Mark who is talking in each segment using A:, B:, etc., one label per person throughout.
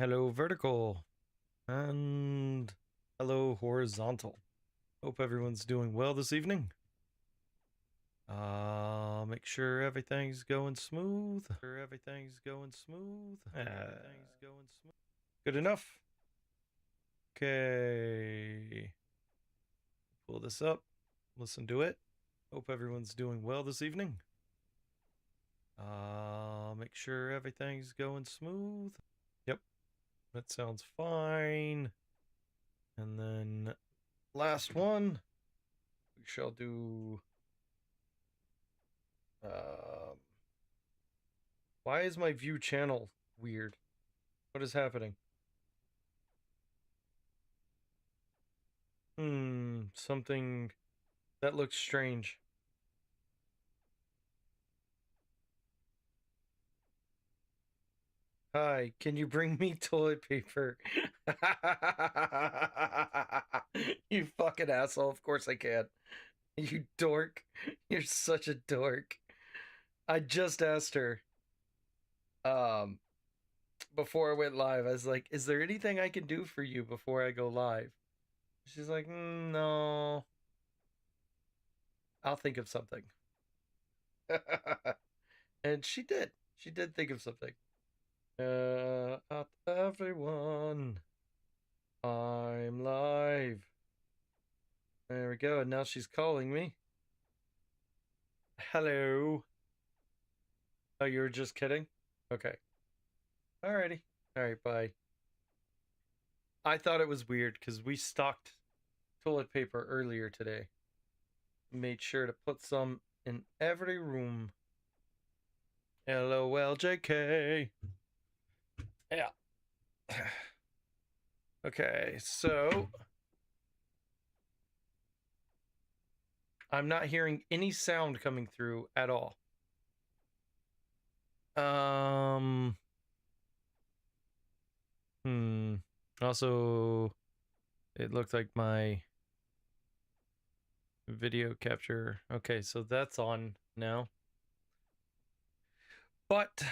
A: Hello, vertical. And hello, horizontal. Hope everyone's doing well this evening. Make sure everything's going smooth. Good enough. Okay. Pull this up. Listen to it. Hope everyone's doing well this evening. Make sure everything's going smooth. Yep. That sounds fine. And then last one. We shall do why is my view channel weird? What is happening? Something that looks strange. Hi, can you bring me toilet paper? You fucking asshole. Of course I can. You dork. You're such a dork. I just asked her before I went live. I was like, is there anything I can do for you before I go live? She's like, no. I'll think of something. And she did. She did think of something. Up everyone. I'm live. There we go. And now she's calling me. Hello. Oh, you were just kidding? Okay. Alrighty. Alright, bye. I thought it was weird because we stocked toilet paper earlier today. Made sure to put some in every room. LOL JK. Yeah. Okay, so I'm not hearing any sound coming through at all. Also, it looked like my video capture. Okay, so that's on now. But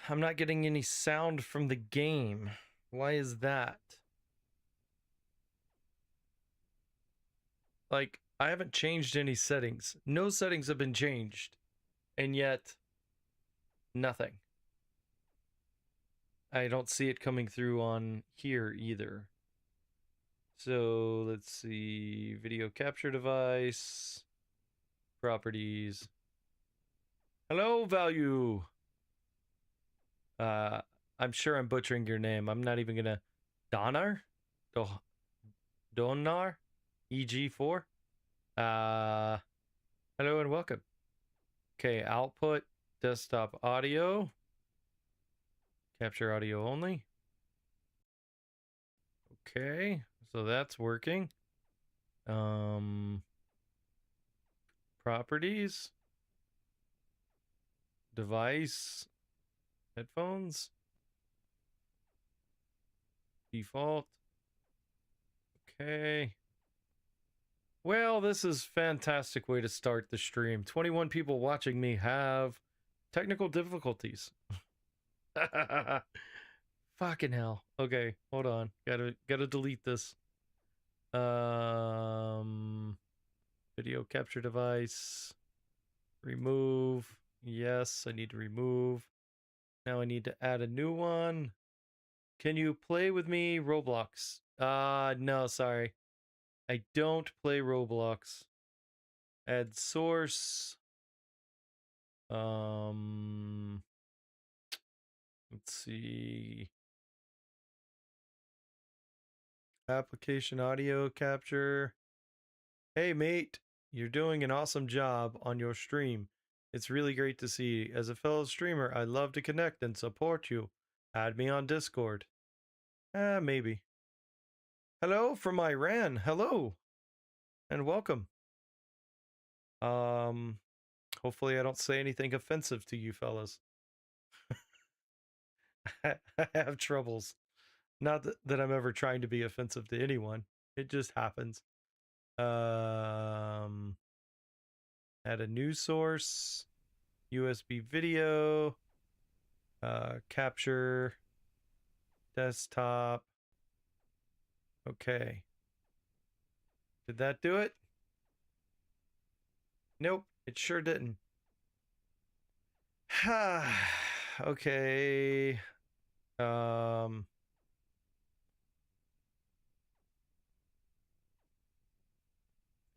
A: I'm not getting any sound from the game. Why is that? Like, I haven't changed any settings. No settings have been changed. And yet, nothing. I don't see it coming through on here either. So let's see, video capture device, properties. Hello, value. I'm sure I'm butchering your name. I'm not even gonna. Donar? Donar? EG4? Hello and welcome. Okay, output, desktop audio. Capture audio only. Okay, so that's working. Properties. Device. Headphones. Default. Okay. Well, this is a fantastic way to start the stream. 21 people watching me have technical difficulties. Fucking hell. Okay, hold on. Gotta delete this. Video capture device. Remove. Yes, I need to remove. Now I need to add a new one. Can you play with me Roblox? No, sorry. I don't play Roblox. Add source. Let's see. Application audio capture. Hey, mate. You're doing an awesome job on your stream. It's really great to see. As a fellow streamer, I'd love to connect and support you. Add me on Discord. Maybe. Hello from Iran. Hello. And welcome. Hopefully I don't say anything offensive to you fellas. I have troubles. Not that I'm ever trying to be offensive to anyone. It just happens. Add a news source. USB video. Capture. Desktop. Okay. Did that do it? Nope, it sure didn't. Okay.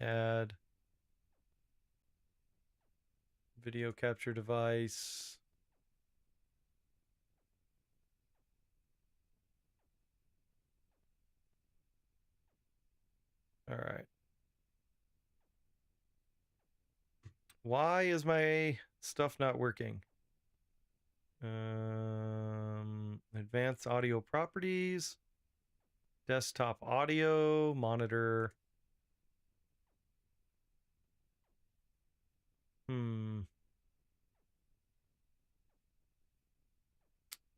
A: Add video capture device. All right. Why is my stuff not working? Advanced audio properties, desktop audio, monitor.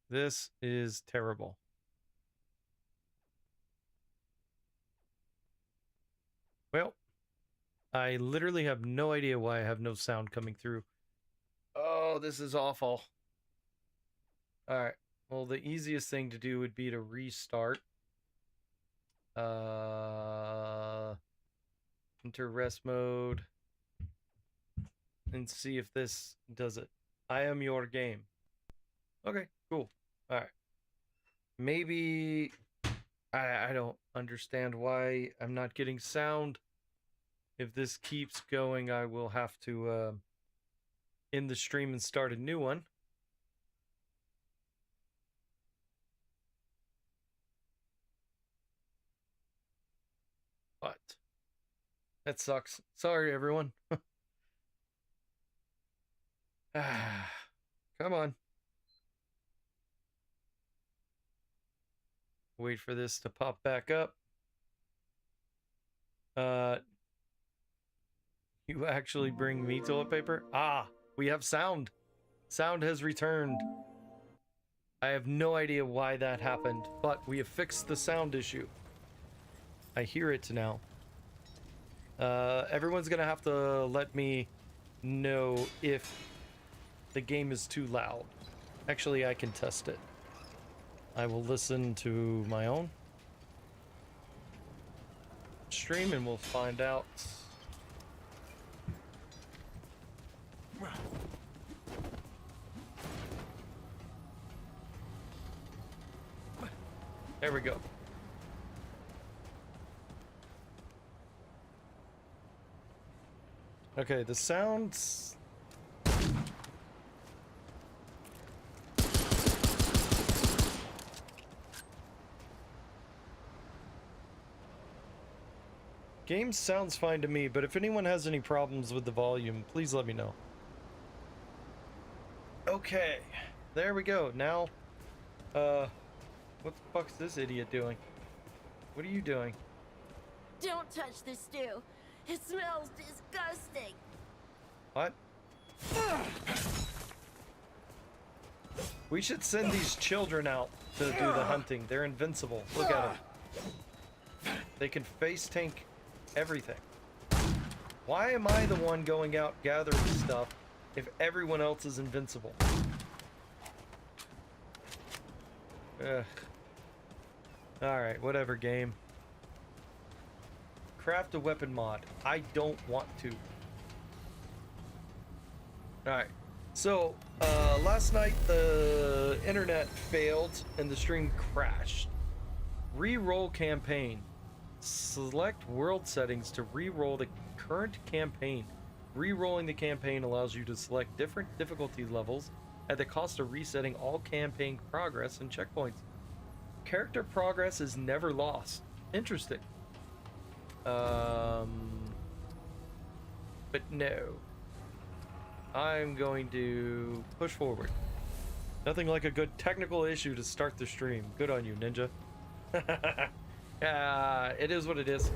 A: This is terrible. Well, I literally have no idea why I have no sound coming through. Oh, this is awful. All right. Well, the easiest thing to do would be to restart. Enter rest mode and see if this does it. I am your game. Okay, cool. All right. Maybe I don't understand why I'm not getting sound. If this keeps going, I will have to end the stream and start a new one. But that sucks. Sorry, everyone. Come on. Wait for this to pop back up. You actually bring me toilet paper? Ah, we have sound. Sound has returned. I have no idea why that happened, but we have fixed the sound issue. I hear it now. Everyone's gonna have to let me know if the game is too loud. Actually, I can test it. I will listen to my own stream and we'll find out. There we go. Okay, the sounds... Game sounds fine to me, but if anyone has any problems with the volume, please let me know. Okay, there we go. Now, what the fuck's this idiot doing? What are you doing?
B: Don't touch the stew. It smells disgusting.
A: What? We should send these children out to do the hunting. They're invincible. Look at them. They can face tank everything. Why am I the one going out gathering stuff if everyone else is invincible? Ugh. Alright, whatever, game. Craft a weapon mod. I don't want to. Alright. So, last night the internet failed and the stream crashed. Re-roll campaign. Select world settings to re-roll the current campaign. Re-rolling the campaign allows you to select different difficulty levels at the cost of resetting all campaign progress and checkpoints. Character progress is never lost. Interesting. But no. I'm going to push forward. Nothing like a good technical issue to start the stream. Good on you, Ninja. It is what it is.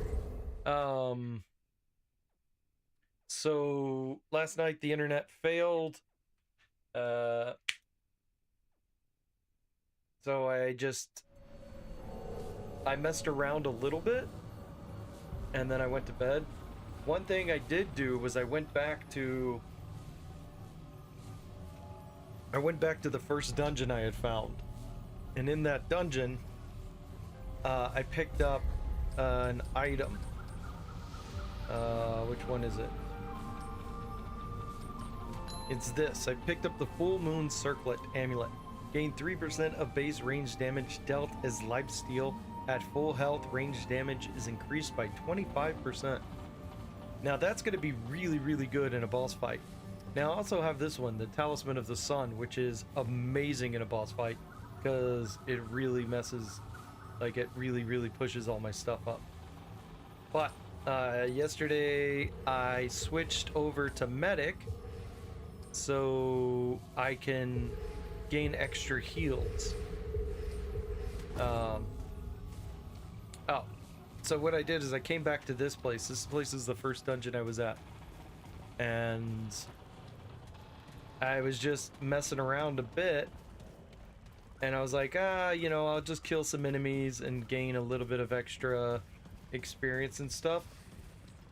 A: So last night the internet failed. So I messed around a little bit and then I went to bed. One thing I did do was I went back to the first dungeon I had found. And in that dungeon, I picked up an item. Which one is it? It's this. I picked up the Full Moon Circlet Amulet. Gain 3% of base range damage dealt as lifesteal. At full health, range damage is increased by 25%. Now that's going to be really, really good in a boss fight. Now I also have this one, the Talisman of the Sun, which is amazing in a boss fight because it really messes, like it really, really pushes all my stuff up. But yesterday I switched over to Medic so I can gain extra heals. So what I did is I came back to this place. This place is the first dungeon I was at. And I was just messing around a bit. And I was like, you know, I'll just kill some enemies and gain a little bit of extra experience and stuff.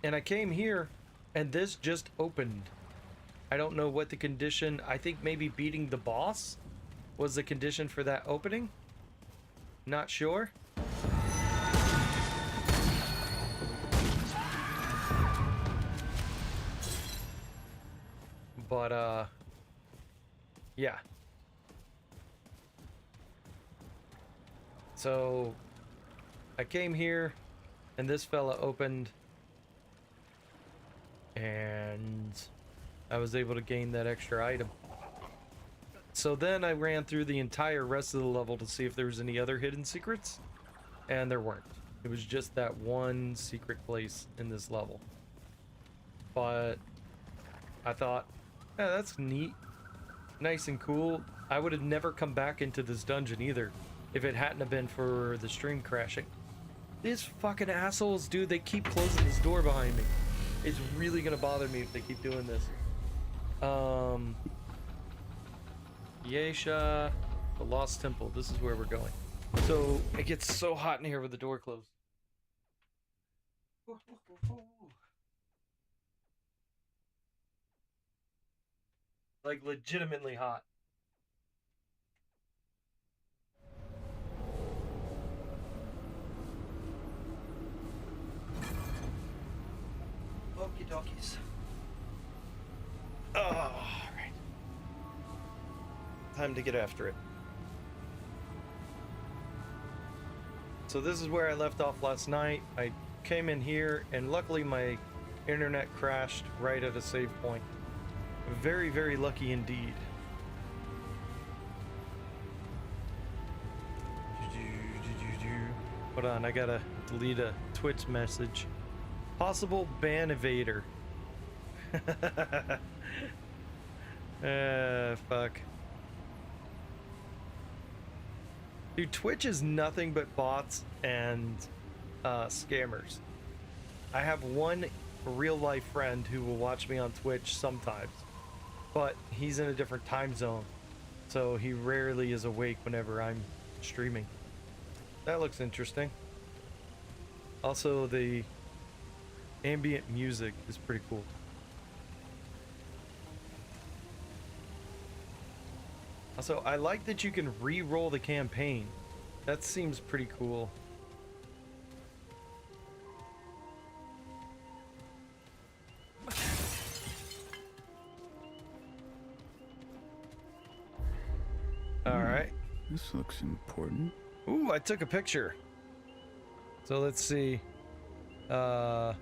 A: And I came here and this just opened. I don't know what the condition, I think maybe beating the boss was the condition for that opening. Not sure. But yeah. So I came here and this fella opened and I was able to gain that extra item. So then I ran through the entire rest of the level to see if there was any other hidden secrets, and there weren't. It was just that one secret place in this level. But I thought, yeah, that's neat, nice and cool. I would have never come back into this dungeon either if it hadn't have been for the stream crashing. These fucking assholes, dude, they keep closing this door behind me. It's really gonna bother me if they keep doing this. Yesha, the Lost Temple. This is where we're going. So it gets so hot in here with the door closed. Like legitimately hot. Okie dokies. Oh, all right. Time to get after it. So this is where I left off last night. I came in here and luckily my internet crashed right at a save point. Very, very lucky indeed. Hold on, I gotta delete a Twitch message. Possible ban evader. Fuck. Dude, Twitch is nothing but bots and scammers. I have one real life friend who will watch me on Twitch sometimes, but he's in a different time zone, so he rarely is awake whenever I'm streaming. That looks interesting. Also, the ambient music is pretty cool. Also, I like that you can re-roll the campaign. That seems pretty cool. Alright.
C: This looks important.
A: Ooh, I took a picture. So let's see. I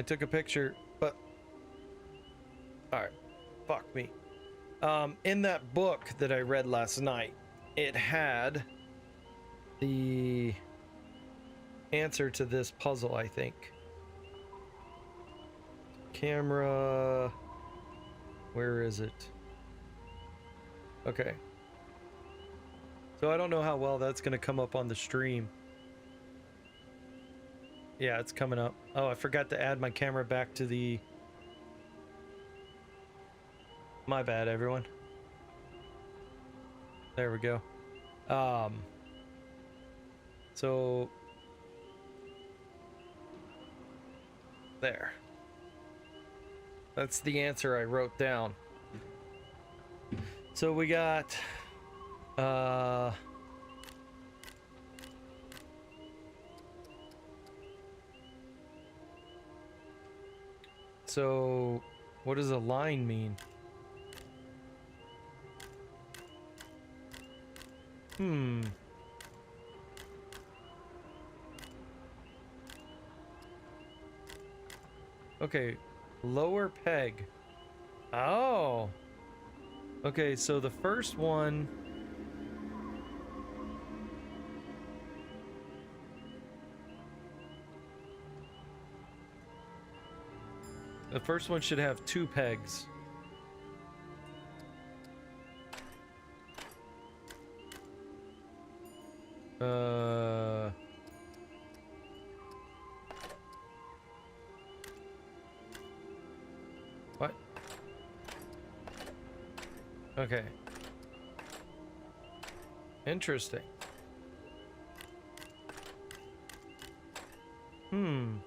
A: took a picture, but... Alright. Fuck me. In that book that I read last night, it had the answer to this puzzle, I think. Camera... Where is it? Okay. So I don't know how well that's going to come up on the stream. Yeah, it's coming up. Oh, I forgot to add my camera back to the... My bad, everyone. There we go. So... There. That's the answer I wrote down. So we got... Uh... So, what does a line mean? Hmm. Okay, lower peg. Oh. Okay, so the first one... The first one should have 2 pegs. What? Okay. Interesting. Hmm.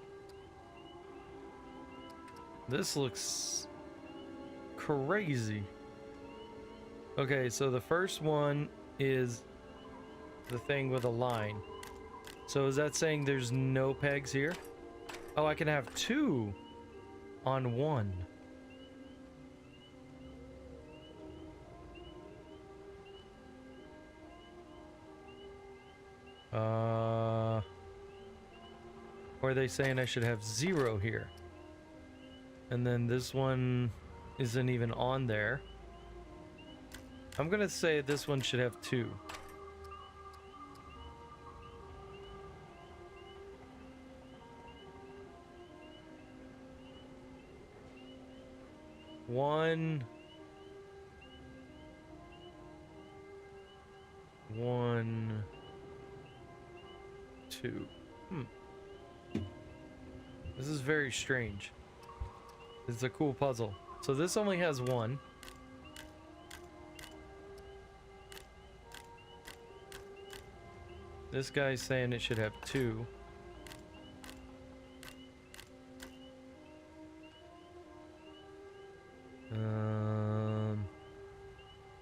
A: This looks crazy. Okay, so the first one is the thing with a line. So is that saying there's no pegs here? Oh, I can have 2 on 1. Or are they saying I should have 0 here? And then this one isn't even on there. I'm gonna say this one should have 2. One, 2. This is very strange. It's a cool puzzle. So this only has 1. This guy's saying it should have 2.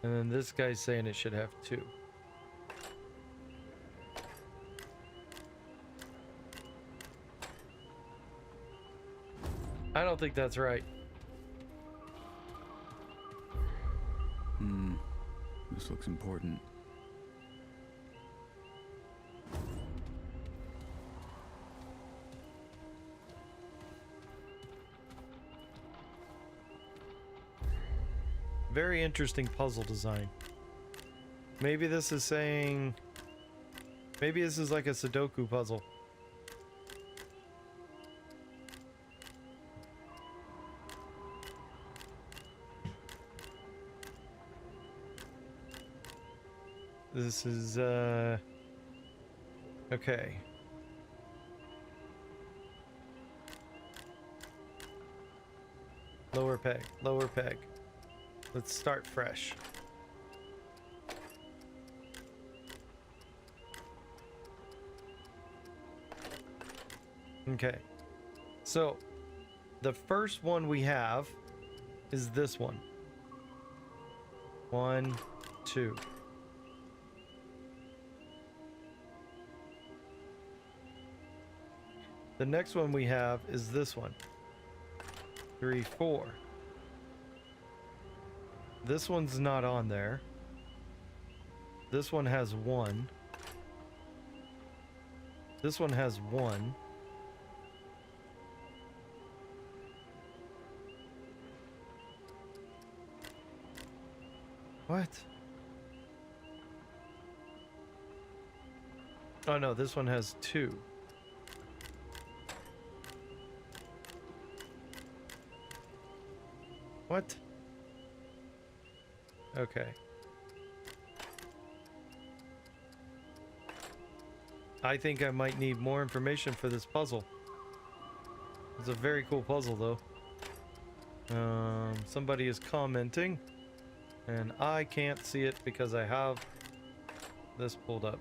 A: And then this guy's saying it should have 2. I don't think that's right.
C: This looks important.
A: Very interesting puzzle design. Maybe this is saying... Maybe this is like a Sudoku puzzle. This is, okay. Lower peg, lower peg. Let's start fresh. Okay. So, the first one we have is this one. 1, 2. The next one we have is this one. 3, 4. This one's not on there. This one has 1. This one has 1. What? Oh no, this one has 2. What? Okay. I think I might need more information for this puzzle. It's a very cool puzzle though. Somebody is commenting and I can't see it because I have this pulled up.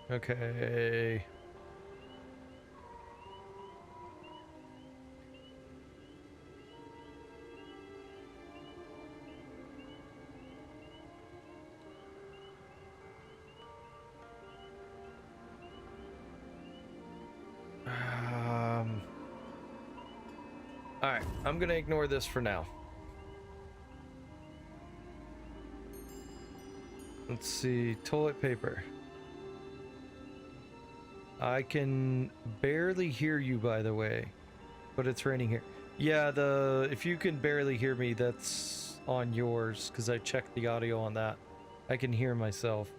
A: Okay. Alright, I'm gonna ignore this for now. Let's see, toilet paper. I can barely hear you, by the way, but it's raining here. Yeah, if you can barely hear me, that's on yours, because I checked the audio on that. I can hear myself.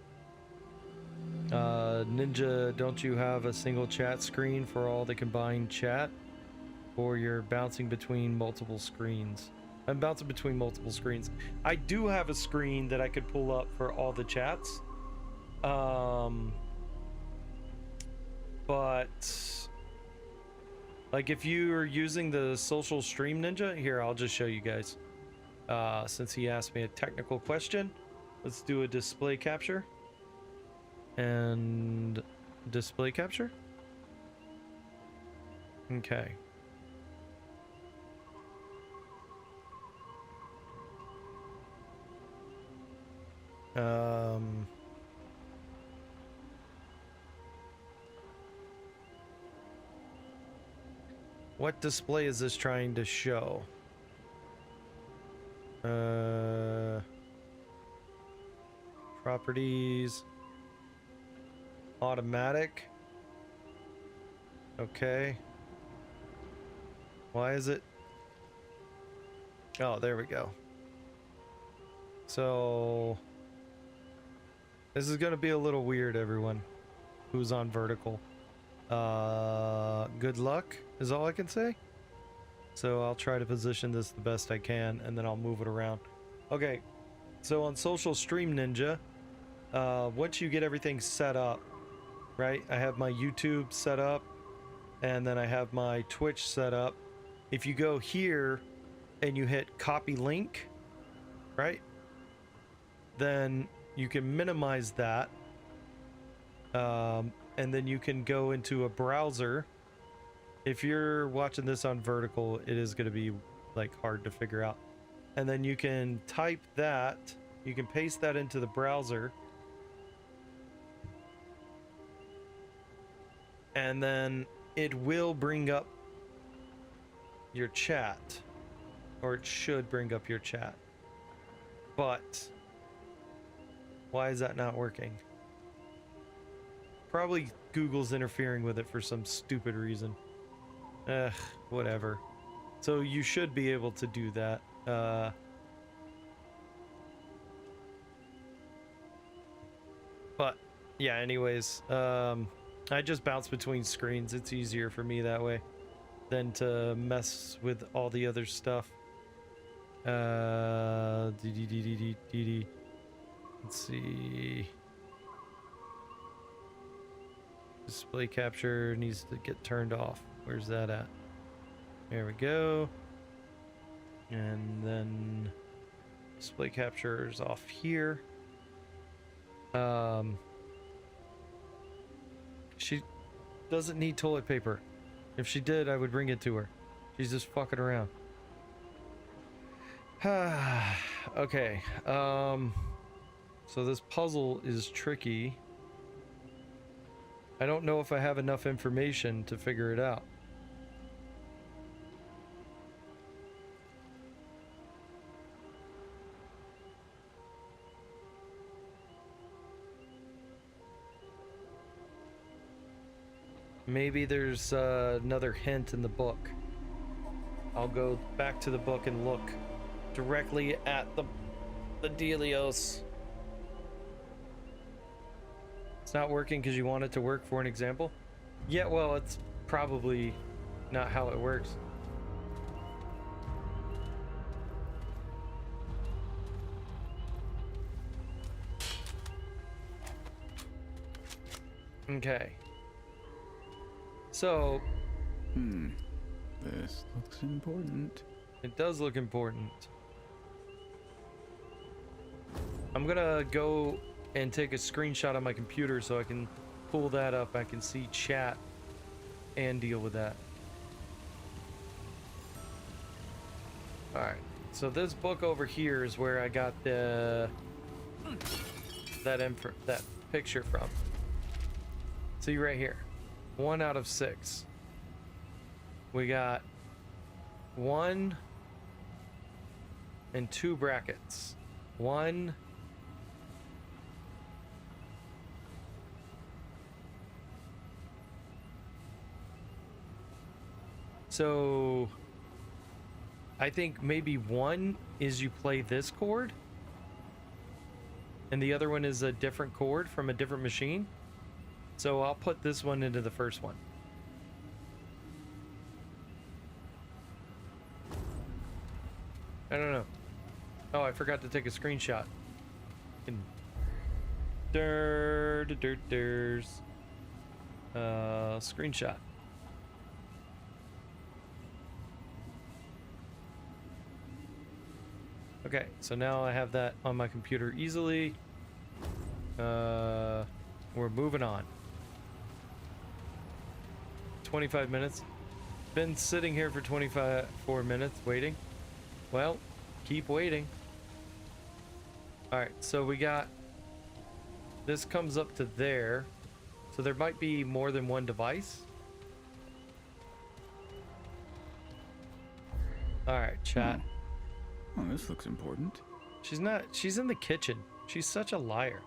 A: Ninja, don't you have a single chat screen for all the combined chat? Or you're bouncing between multiple screens? I'm bouncing between multiple screens. I do have a screen that I could pull up for all the chats. But like if you're using the social stream ninja, here, I'll just show you guys. Since he asked me a technical question, let's do a display capture. And display capture. Okay. What display is this trying to show? Properties. Automatic. Okay. Why is it? Oh, there we go. So this is gonna be a little weird, everyone who's on vertical. Good luck is all I can say. So I'll try to position this the best I can, and then I'll move it around. Okay, so on Social Stream Ninja, once you get everything set up, right? I have my YouTube set up, and then I have my Twitch set up. If you go here and you hit copy link, right? Then you can minimize that. And then you can go into a browser. If you're watching this on vertical, it is going to be like hard to figure out. And then you can type that, you can paste that into the browser. And then it will bring up your chat, or it should bring up your chat. But why is that not working? Probably Google's interfering with it for some stupid reason. Whatever. So you should be able to do that. But yeah, anyways, I just bounce between screens. It's easier for me that way than to mess with all the other stuff. Let's see. Display capture needs to get turned off. Where's that at? There we go. And then display capture is off here. She doesn't need toilet paper. If she did, I would bring it to her. She's just fucking around. Okay. So this puzzle is tricky. I don't know if I have enough information to figure it out. Maybe there's another hint in the book. I'll go back to the book and look directly at the dealios. It's not working because you want it to work for an example? Yeah, well, it's probably not how it works. Okay. So...
C: This looks important.
A: It does look important. I'm gonna go and take a screenshot on my computer so I can pull that up. I can see chat and deal with that. Alright, so this book over here is where I got that picture from. See right here, 1 out of 6. We got 1 and 2 brackets. 1. So I think maybe 1 is you play this chord, and the other one is a different chord from a different machine. So I'll put this one into the first one. I don't know. Oh, I forgot to take a screenshot. Screenshot. Okay, so now I have that on my computer easily. We're moving on. 25 minutes. Been sitting here for 24 minutes waiting. Well, keep waiting. Alright, so we got... This comes up to there. So there might be more than one device. Alright, chat.
C: Oh, this looks important.
A: She's not... She's in the kitchen. She's such a liar.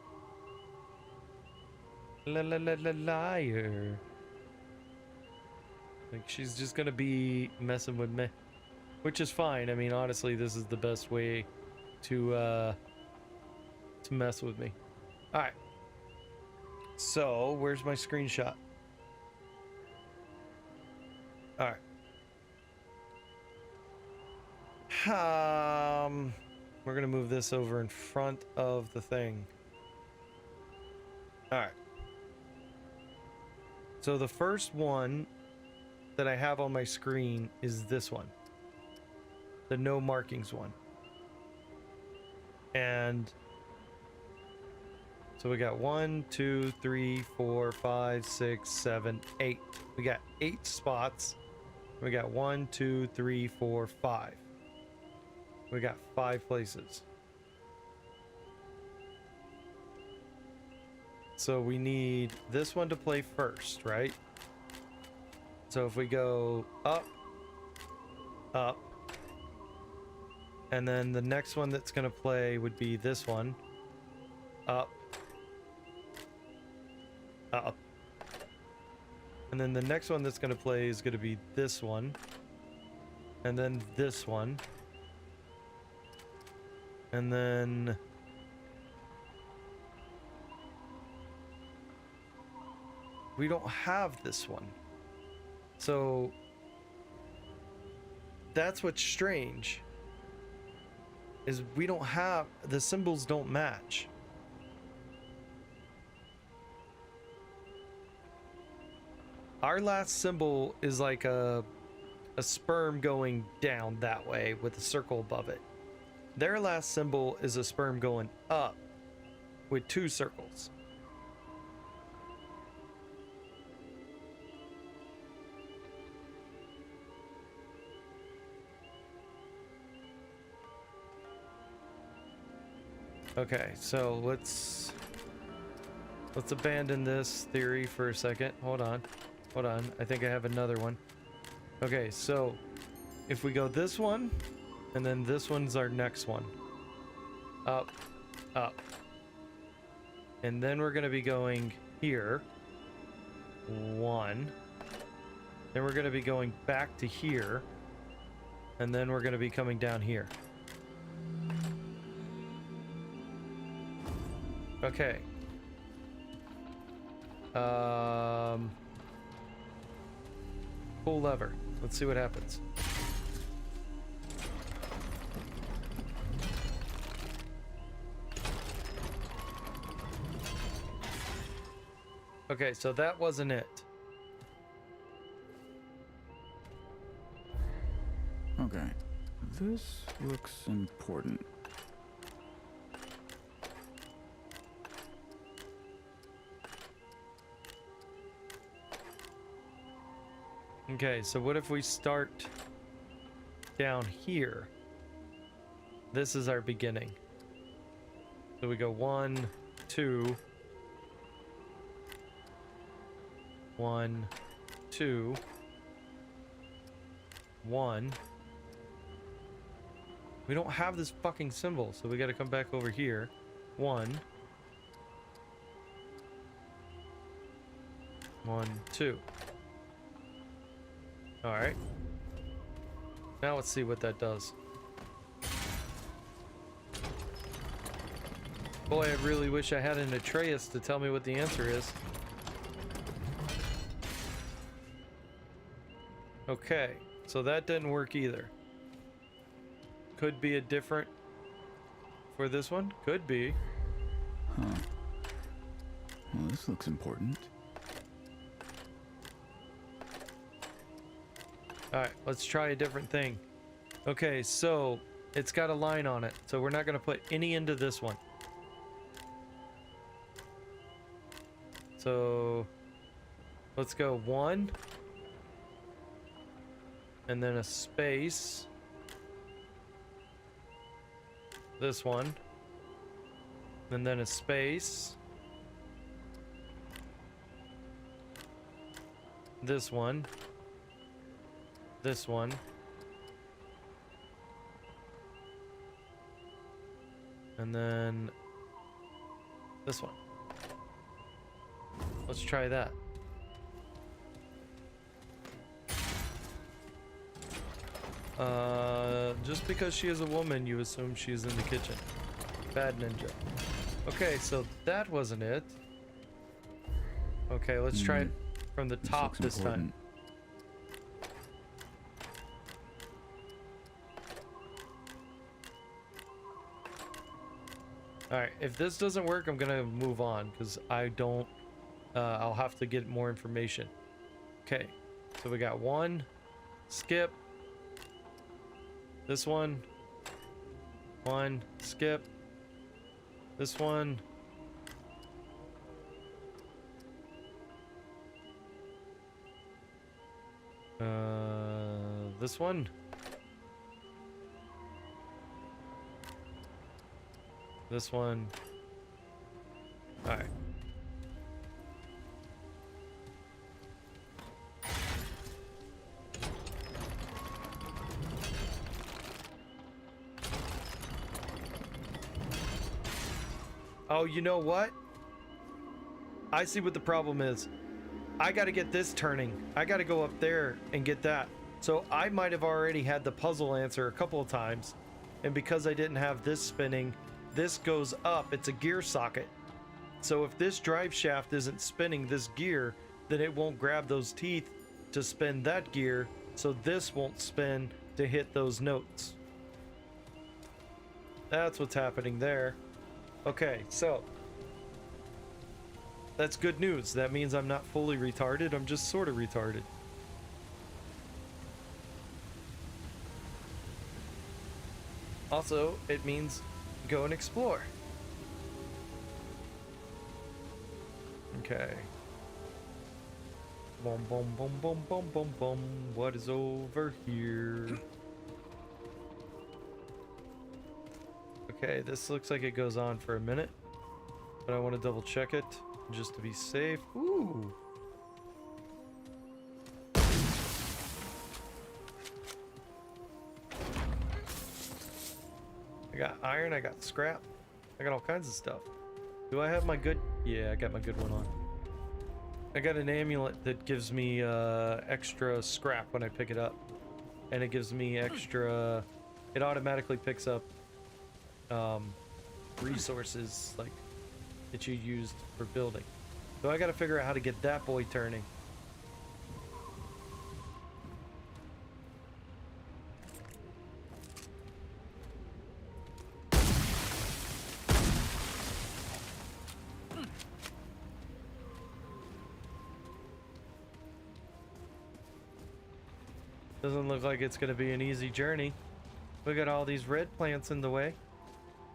A: Liar. Like, she's just gonna be messing with me. Which is fine. I mean, honestly, this is the best way to mess with me. Alright. So, where's my screenshot? Alright. We're gonna move this over in front of the thing. Alright. So the first one that I have on my screen is this one. The no markings one. And so we got 1, 2, 3, 4, 5, 6, 7, 8. We got 8 spots. We got 1, 2, 3, 4, 5. We got 5 places. So we need this one to play first, right? So if we go up, up, and then the next one that's going to play would be this one, up, up. And then the next one that's going to play is going to be this one, and then this one, and then we don't have this one. So that's what's strange, is we don't have, the symbols don't match. Our last symbol is like a sperm going down that way with a circle above it. Their last symbol is a sperm going up with 2 circles. Okay, so let's abandon this theory for a second. Hold on. I think I have another one. Okay, so if we go this one, and then this one's our next one. Up, up. And then we're going to be going here. 1. Then we're going to be going back to here. And then we're going to be coming down here. Okay. Pull lever. Let's see what happens. Okay, so that wasn't it.
C: Okay. This looks important.
A: Okay, so what if we start down here? This is our beginning. So we go 1, 2, 1, 2, 1, We don't have this fucking symbol, so we gotta come back over here. 1, 1, 2. Alright. Now let's see what that does. Boy, I really wish I had an Atreus to tell me what the answer is. Okay, so that didn't work either. Could be a different for this one. Could be.
C: Huh. Well, this looks important.
A: Alright, let's try a different thing. Okay, so it's got a line on it, so we're not going to put any into this one. So let's go 1 and then a space. This one. And then a space. This one. This one. And then this one. Let's try that. Just because she is a woman, you assume she's in the kitchen. Bad ninja. Okay, so that wasn't it. Okay, let's try it from the top this time. Alright, if this doesn't work, I'm gonna move on, because I don't... I'll have to get more information. Okay, so we got 1, skip. This one. 1, skip. This one. This one. This one. All right. Oh, you know what? I see what the problem is. I got to get this turning. I got to go up there and get that. So I might have already had the puzzle answer a couple of times. And because I didn't have this spinning, this goes up. It's a gear socket. So if this drive shaft isn't spinning this gear, then it won't grab those teeth to spin that gear. So this won't spin to hit those notes. That's what's happening there. Okay, so that's good news. That means I'm not fully retarded. I'm just sort of retarded. Also, it means go and explore. Okay. Boom, boom, boom, boom, boom, boom, boom. What is over here? Okay, this looks like it goes on for a minute, but I want to double check it just to be safe. Ooh. I got iron, I got scrap, I got all kinds of stuff. Do I have my good? Yeah, I got my good one on. I got an amulet that gives me extra scrap when I pick it up, and it gives me extra. It automatically picks up resources like that you used for building. So I got to figure out how to get that boy turning. Doesn't look like it's going to be an easy journey. We got all these red plants in the way.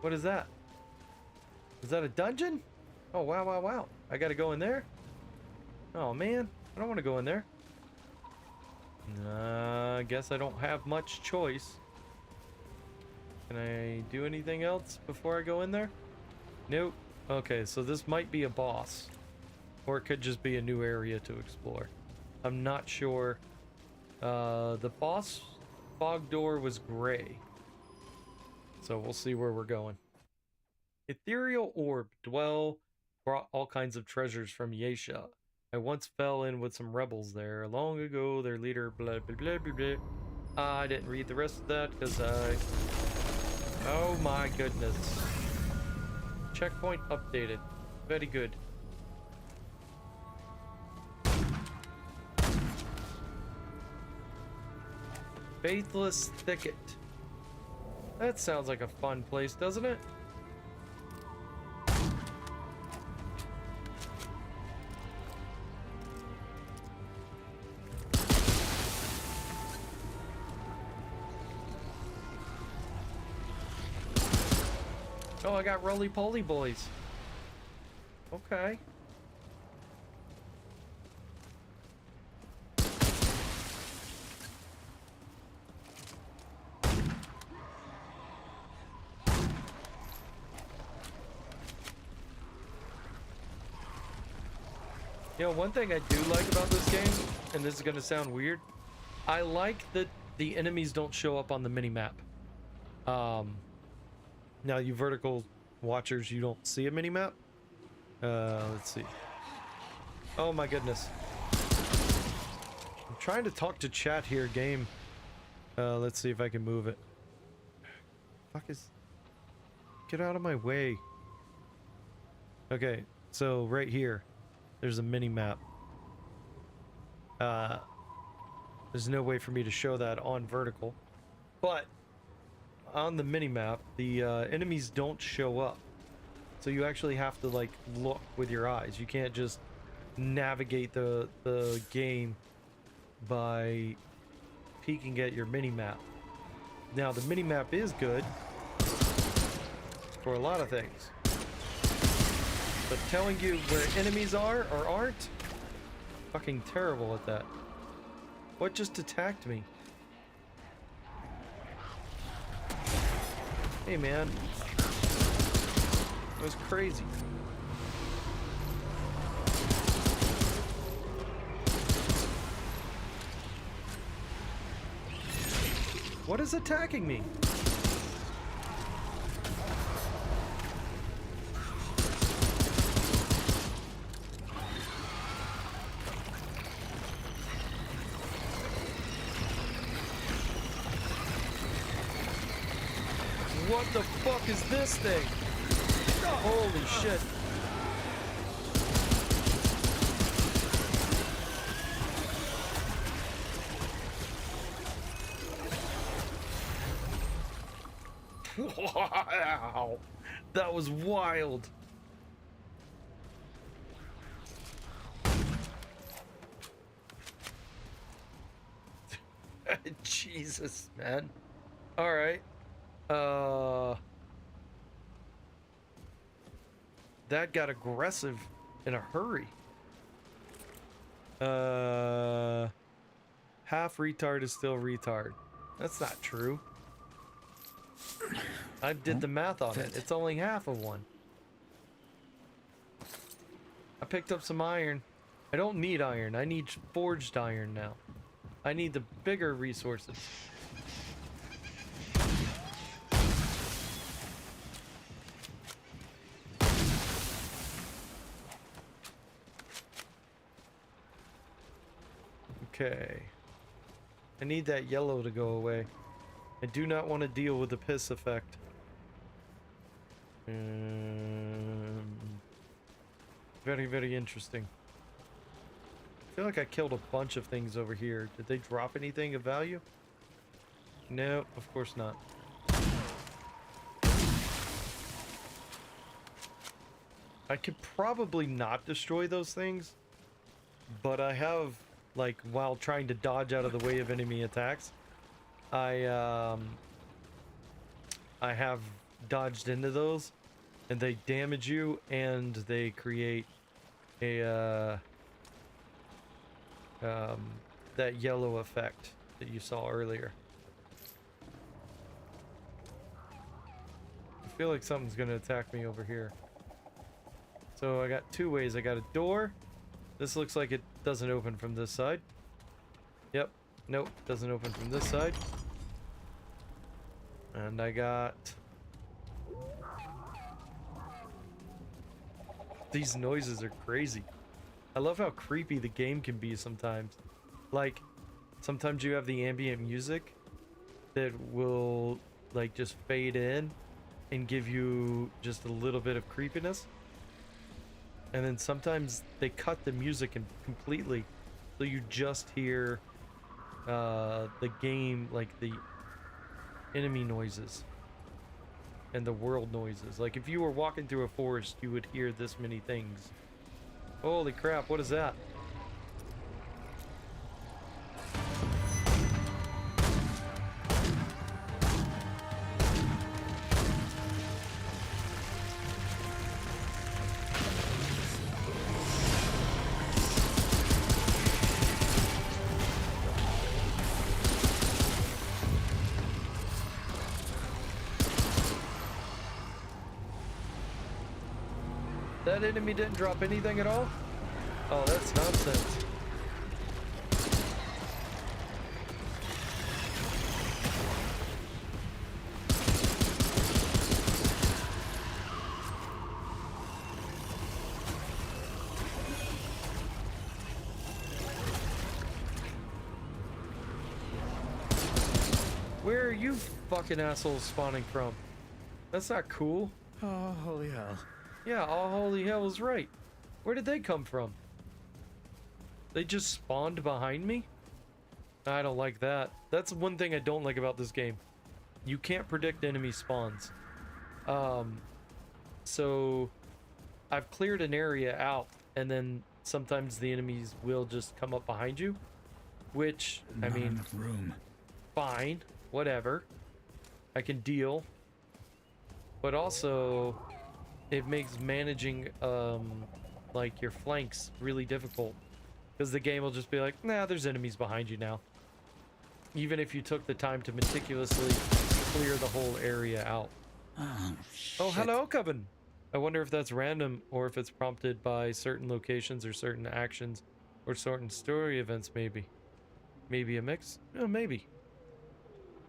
A: What is that? Is that a dungeon? Oh, wow, wow, wow. I got to go in there? Oh, man. I don't want to go in there. I guess I don't have much choice. Can I do anything else before I go in there? Nope. Okay, so this might be a boss. Or it could just be a new area to explore. I'm not sure. The boss fog door was gray. So we'll see where we're going. Ethereal orb. Dwell brought all kinds of treasures from Yesha. I once fell in with some rebels there. Long ago, their leader, blah, blah, blah, blah, blah. I didn't read the rest of that because I... Oh my goodness. Checkpoint updated. Very good. Faithless Thicket. That sounds like a fun place, doesn't it? Oh, I got roly-poly boys. Okay. You know, one thing I do like about this game, and this is going to sound weird, I like that the enemies don't show up on the mini-map. Now, you vertical watchers, you don't see a mini-map. Let's see. Oh my goodness. I'm trying to talk to chat here, game. Let's see if I can move it. Fuck is... Get out of my way. Okay, so right here, there's a mini-map. There's no way for me to show that on vertical. But on the mini-map, the enemies don't show up. So you actually have to like look with your eyes. You can't just navigate the game by peeking at your mini-map. Now the mini-map is good for a lot of things. But telling you where enemies are or aren't, fucking terrible at that. What just attacked me? Hey man. It was crazy. What is attacking me? What the fuck is this thing? Holy shit. Wow. That was wild. Jesus, man. All right. That got aggressive in a hurry. Half retard is still retard. That's not true. I did the math on it. It's only half of one. I picked up some iron. I don't need iron. I need forged iron now. I need the bigger resources. Okay. I need that yellow to go away. I do not want to deal with the piss effect. Very, very interesting. I feel like I killed a bunch of things over here. Did they drop anything of value? No, of course not. I could probably not destroy those things, but I have, like, while trying to dodge out of the way of enemy attacks, I have dodged into those, and they damage you, and they create a that yellow effect that you saw earlier. I feel like something's gonna attack me over here. So I got two ways. I got a door. This looks like it doesn't open from this side. Yep. Nope. Doesn't open from this side. And I got These noises are crazy. I love how creepy the game can be sometimes. Like, sometimes you have the ambient music that will, like, just fade in and give you just a little bit of creepiness. And then sometimes they cut the music in completely, so you just hear the game, like the enemy noises and the world noises. Like if you were walking through a forest, you would hear this many things. Holy crap, what is that? That enemy didn't drop anything at all? Oh, that's nonsense. Where are you fucking assholes spawning from? That's not cool.
C: Oh, holy hell.
A: Yeah, all holy hell is right. Where did they come from? They just spawned behind me? I don't like that. That's one thing I don't like about this game. You can't predict enemy spawns. So I've cleared an area out, and then sometimes the enemies will just come up behind you, which, I mean,
C: enough room.
A: Fine, whatever. I can deal. But also, it makes managing like your flanks really difficult, because the game will just be like, nah, there's enemies behind you now, even if you took the time to meticulously clear the whole area out. Oh, hello, Coven. I wonder if that's random or if it's prompted by certain locations or certain actions or certain story events. Maybe a mix. Oh, maybe.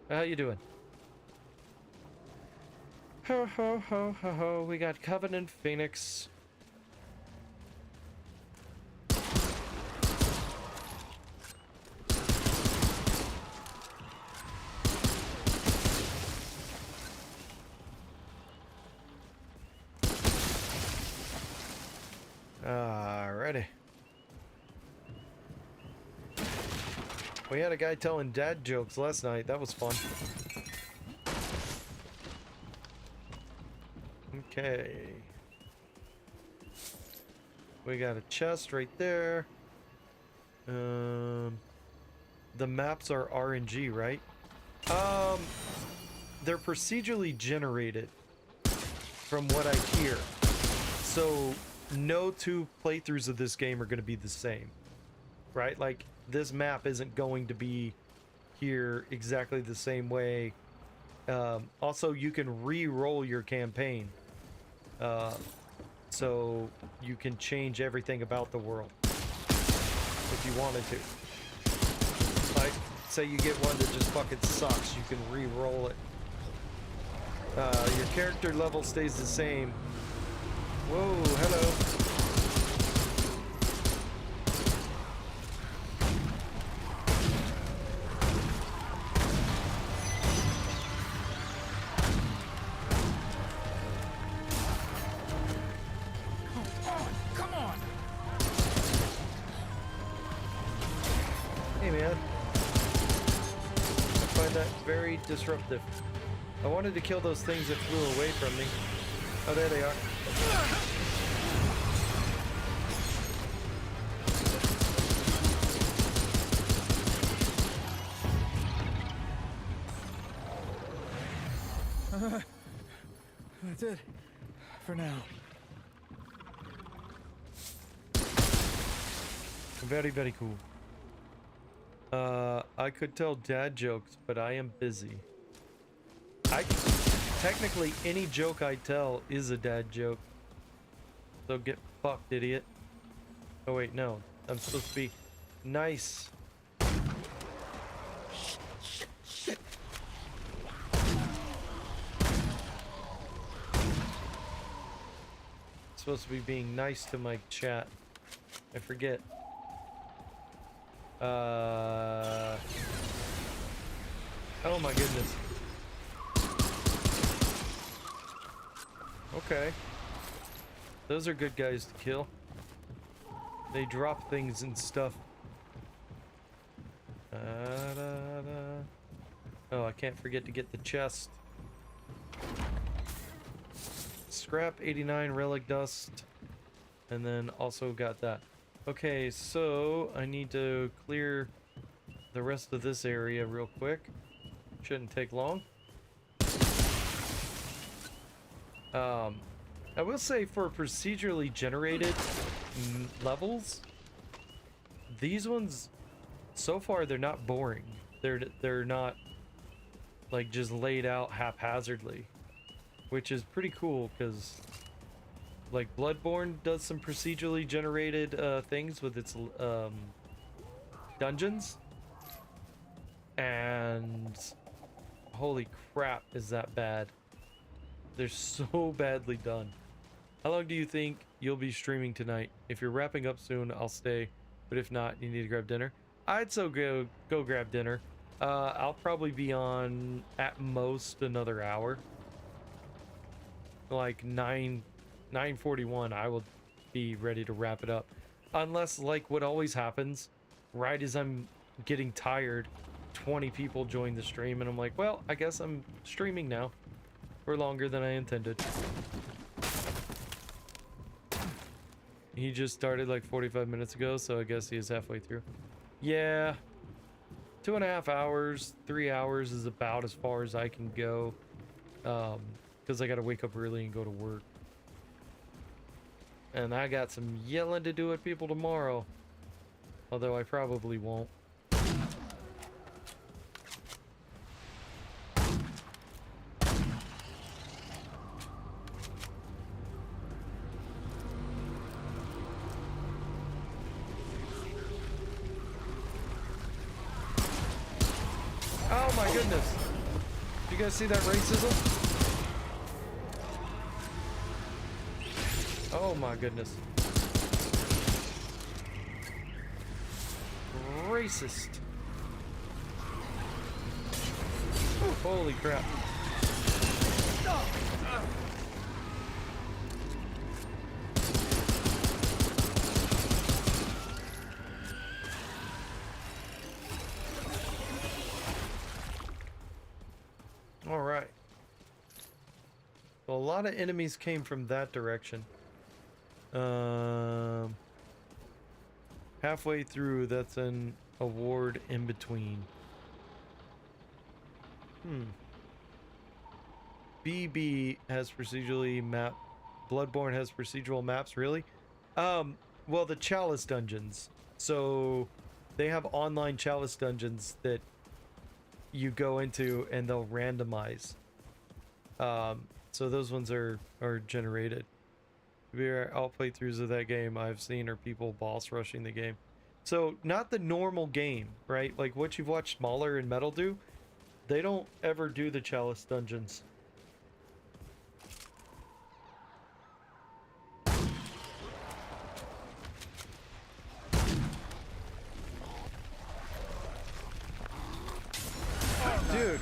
A: How you doing? Ho ho ho ho ho. We got Coven and Phoenix. Alrighty. We had a guy telling dad jokes last night. That was fun. Okay. We got a chest right there. The maps are RNG, right? They're procedurally generated from what I hear. So no two playthroughs of this game are going to be the same, right? Like, this map isn't going to be here exactly the same way. Also, you can re-roll your campaign, so you can change everything about the world if you wanted to. Like, say you get one that just fucking sucks, you can re-roll it. Your character level stays the same. Whoa, hello.
C: Come on!
A: Hey man. I find that very disruptive. I wanted to kill those things that flew away from me. Oh, there they are.
C: That's it. For now.
A: Very, very cool. I could tell dad jokes, but I am busy. Technically, any joke I tell is a dad joke. So get fucked, idiot. Oh wait, no. I'm supposed to be nice. supposed to be being nice to my chat. I forget. Oh my goodness. Okay. Those are good guys to kill. They drop things and stuff. Oh, I can't forget to get the chest. Scrap 89 relic dust. And then also got that. Okay, so I need to clear the rest of this area real quick. Shouldn't take long. I will say for procedurally generated levels, these ones, so far, they're not boring. They're not like just laid out haphazardly, which is pretty cool because like Bloodborne does some procedurally generated things with its dungeons, and holy crap, is that bad? They're so badly done. How long do you think you'll be streaming tonight? If you're wrapping up soon, I'll stay, but if not, you need to grab dinner. I'd so go grab dinner. I'll probably be on at most another hour. Like 9:41, I will be ready to wrap it up. Unless, like what always happens, right as I'm getting tired, 20 people join the stream and I'm like, well, I guess I'm streaming now for longer than I intended. He just started like 45 minutes ago, so I guess he is halfway through. Yeah, 2.5 hours, 3 hours is about as far as I can go, because I gotta wake up early and go to work. And I got some yelling to do at people tomorrow, although I probably won't. Oh my goodness. You guys see that racism? Oh my goodness. Racist. Holy crap. All right. Well, a lot of enemies came from that direction. Halfway through, that's an award in between. BB has procedurally mapped. Bloodborne has procedural maps, really? Well, the Chalice dungeons. So they have online Chalice dungeons that you go into and they'll randomize. So those ones are generated. All playthroughs of that game I've seen are people boss rushing the game. So not the normal game, right? Like what you've watched Smaller and Metal do. They don't ever do the Chalice dungeons. Dude.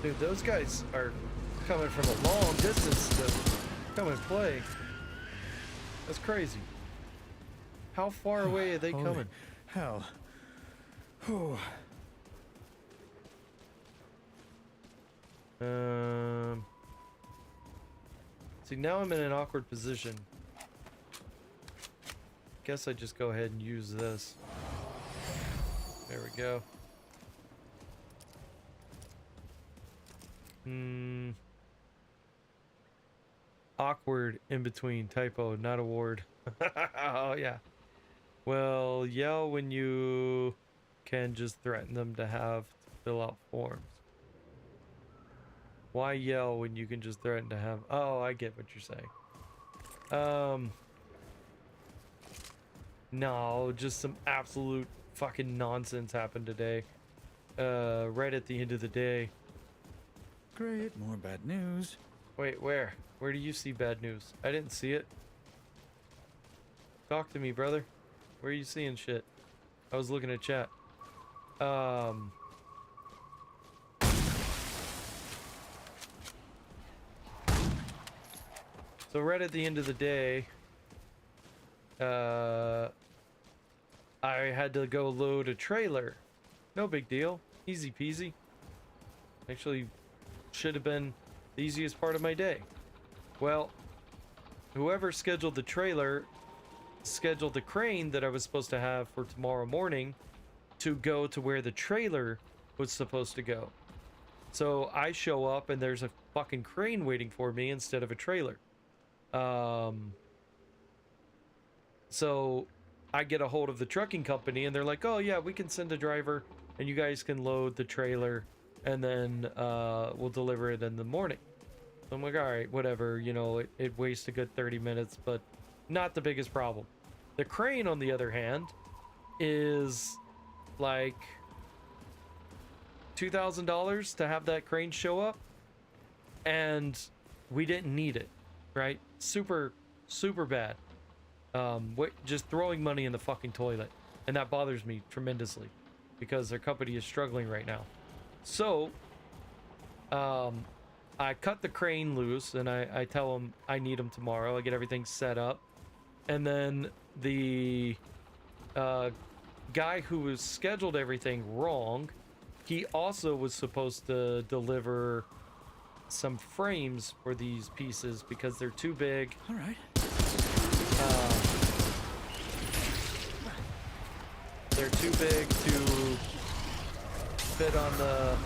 A: Dude, those guys are coming from a long distance to come and play. That's crazy. How far away are they coming?
C: Hell. Whew.
A: See, now I'm in an awkward position. Guess I just go ahead and use this. There we go. Awkward in between. Typo, not award. Oh, yeah. Well, yell when you can just threaten them to have to fill out forms. Why yell when you can just threaten to have... Oh, I get what you're saying. No, just some absolute fucking nonsense happened today. Right at the end of the day.
C: Great, more bad news.
A: Wait, where? Where do you see bad news? I didn't see it. Talk to me, brother. Where are you seeing shit? I was looking at chat. So right at the end of the day, I had to go load a trailer. No big deal. Easy peasy. Actually, should have been the easiest part of my day. Well, whoever scheduled the trailer scheduled the crane that I was supposed to have for tomorrow morning to go to where the trailer was supposed to go. So I show up and there's a fucking crane waiting for me instead of a trailer. So I get a hold of the trucking company and they're like, oh yeah, we can send a driver and you guys can load the trailer and then we'll deliver it in the morning. So I'm like, all right, whatever, you know, it wastes a good 30 minutes, but not the biggest problem. The crane, on the other hand, is like $2,000 to have that crane show up, and we didn't need it, right? Super bad. Just throwing money in the fucking toilet, and that bothers me tremendously because their company is struggling right now. So I cut the crane loose and I tell them I need them tomorrow. I get everything set up, and then the guy who was scheduled everything wrong, he also was supposed to deliver some frames for these pieces because they're too big.
C: All right.
A: They're too big to fit on the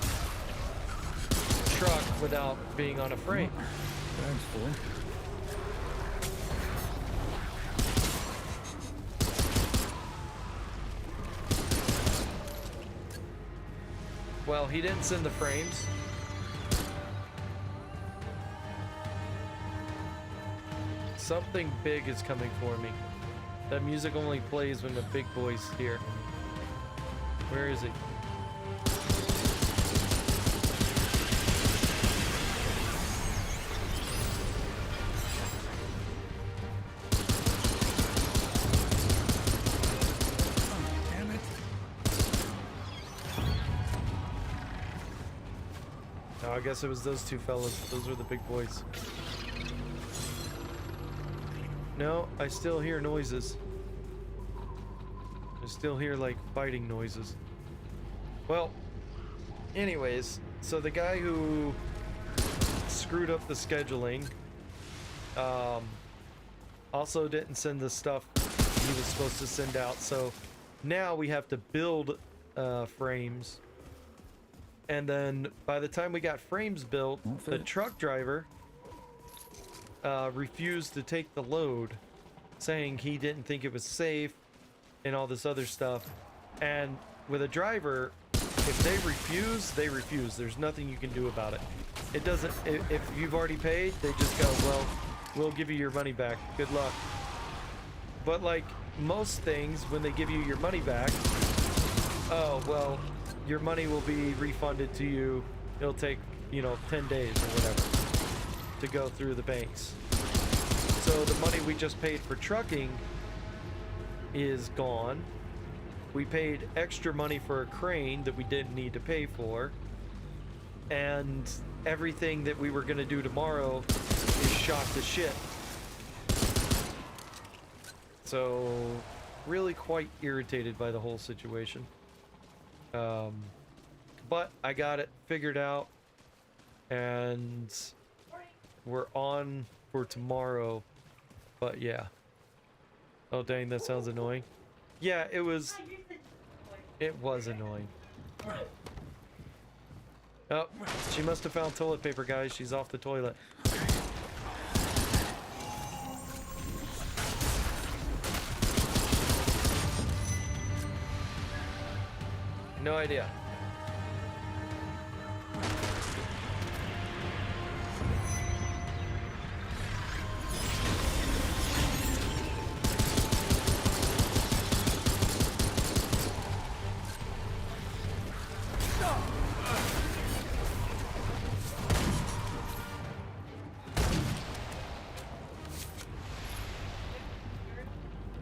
A: truck without being on a frame.
C: Bag's full.
A: Well, he didn't send the frames. Something big is coming for me. That music only plays when the big boy's here. Where is he?
C: Damn it.
A: Oh, I guess it was those two fellas. Those were the big boys. No, I still hear noises. I still hear like fighting noises. Well, anyways, so the guy who screwed up the scheduling also didn't send the stuff he was supposed to send out. So now we have to build frames. And then by the time we got frames built, the truck driver refused to take the load, saying he didn't think it was safe and all this other stuff. And with a driver, if they refuse, they refuse. There's nothing you can do about it. It doesn't, if you've already paid, they just go, well, we'll give you your money back. Good luck. But like most things, when they give you your money back, oh, well, your money will be refunded to you. It'll take, 10 days or whatever to go through the banks. So the money we just paid for trucking is gone. We paid extra money for a crane that we didn't need to pay for. And everything that we were going to do tomorrow is shot to shit. So really quite irritated by the whole situation. But I got it figured out and we're on for tomorrow. But yeah. Oh dang, that sounds annoying. Yeah, it was annoying. Oh, she must have found toilet paper, guys. She's off the toilet. No idea.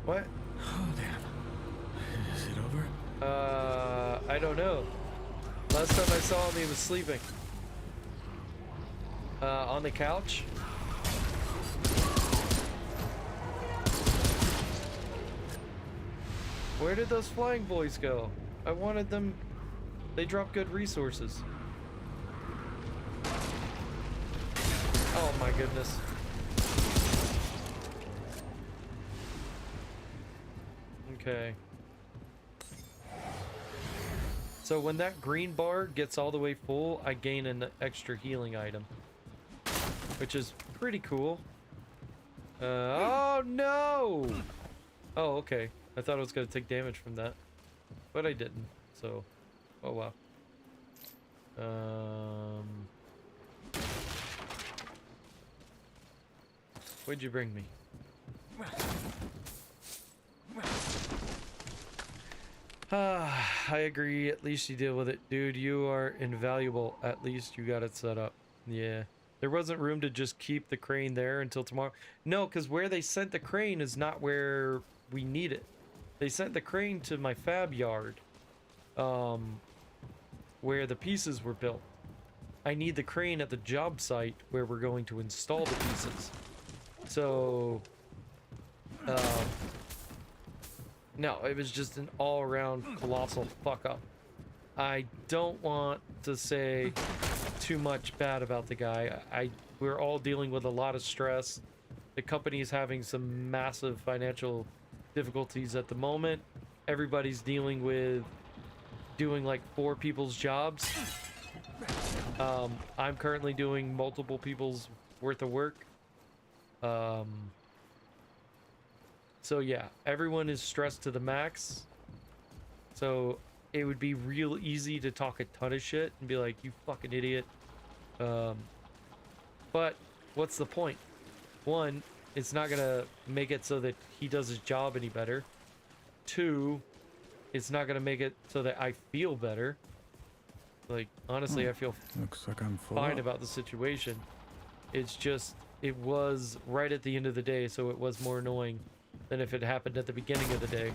A: What?
C: Oh, damn. Is it over?
A: I don't know. Last time I saw him, he was sleeping. On the couch. Where did those flying boys go? I wanted them. They drop good resources. Oh my goodness. Okay. So when that green bar gets all the way full, I gain an extra healing item, which is pretty cool. Oh no! Oh, okay. I thought I was gonna take damage from that, but I didn't. So, oh wow. What'd you bring me? I agree. At least you deal with it. Dude, you are invaluable. At least you got it set up. Yeah. There wasn't room to just keep the crane there until tomorrow. No, because where they sent the crane is not where we need it. They sent the crane to my fab yard, where the pieces were built. I need the crane at the job site where we're going to install the pieces. So, no, it was just an all-around colossal fuck-up. I don't want to say too much bad about the guy. We're all dealing with a lot of stress. The company is having some massive financial difficulties at the moment. Everybody's dealing with doing like 4 people's jobs. I'm currently doing multiple people's worth of work. So yeah, everyone is stressed to the max. So it would be real easy to talk a ton of shit and be like, you fucking idiot. But what's the point? One, it's not gonna make it so that he does his job any better. 2, it's not gonna make it so that I feel better. Like, honestly, I feel
C: Looks like I'm full
A: fine
C: up.
A: about the situation. It's just, it was right at the end of the day, so it was more annoying than if it happened at the beginning of the day.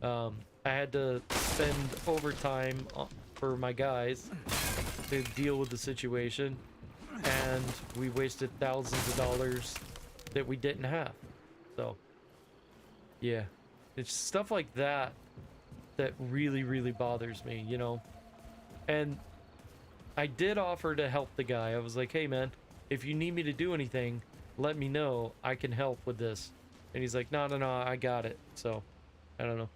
A: I had to spend overtime for my guys to deal with the situation, and we wasted thousands of dollars that we didn't have. So, yeah. It's stuff like that that really, really bothers me, you know? And I did offer to help the guy. I was like, hey man, if you need me to do anything, let me know. I can help with this. And he's like, no, I got it. So, I don't know.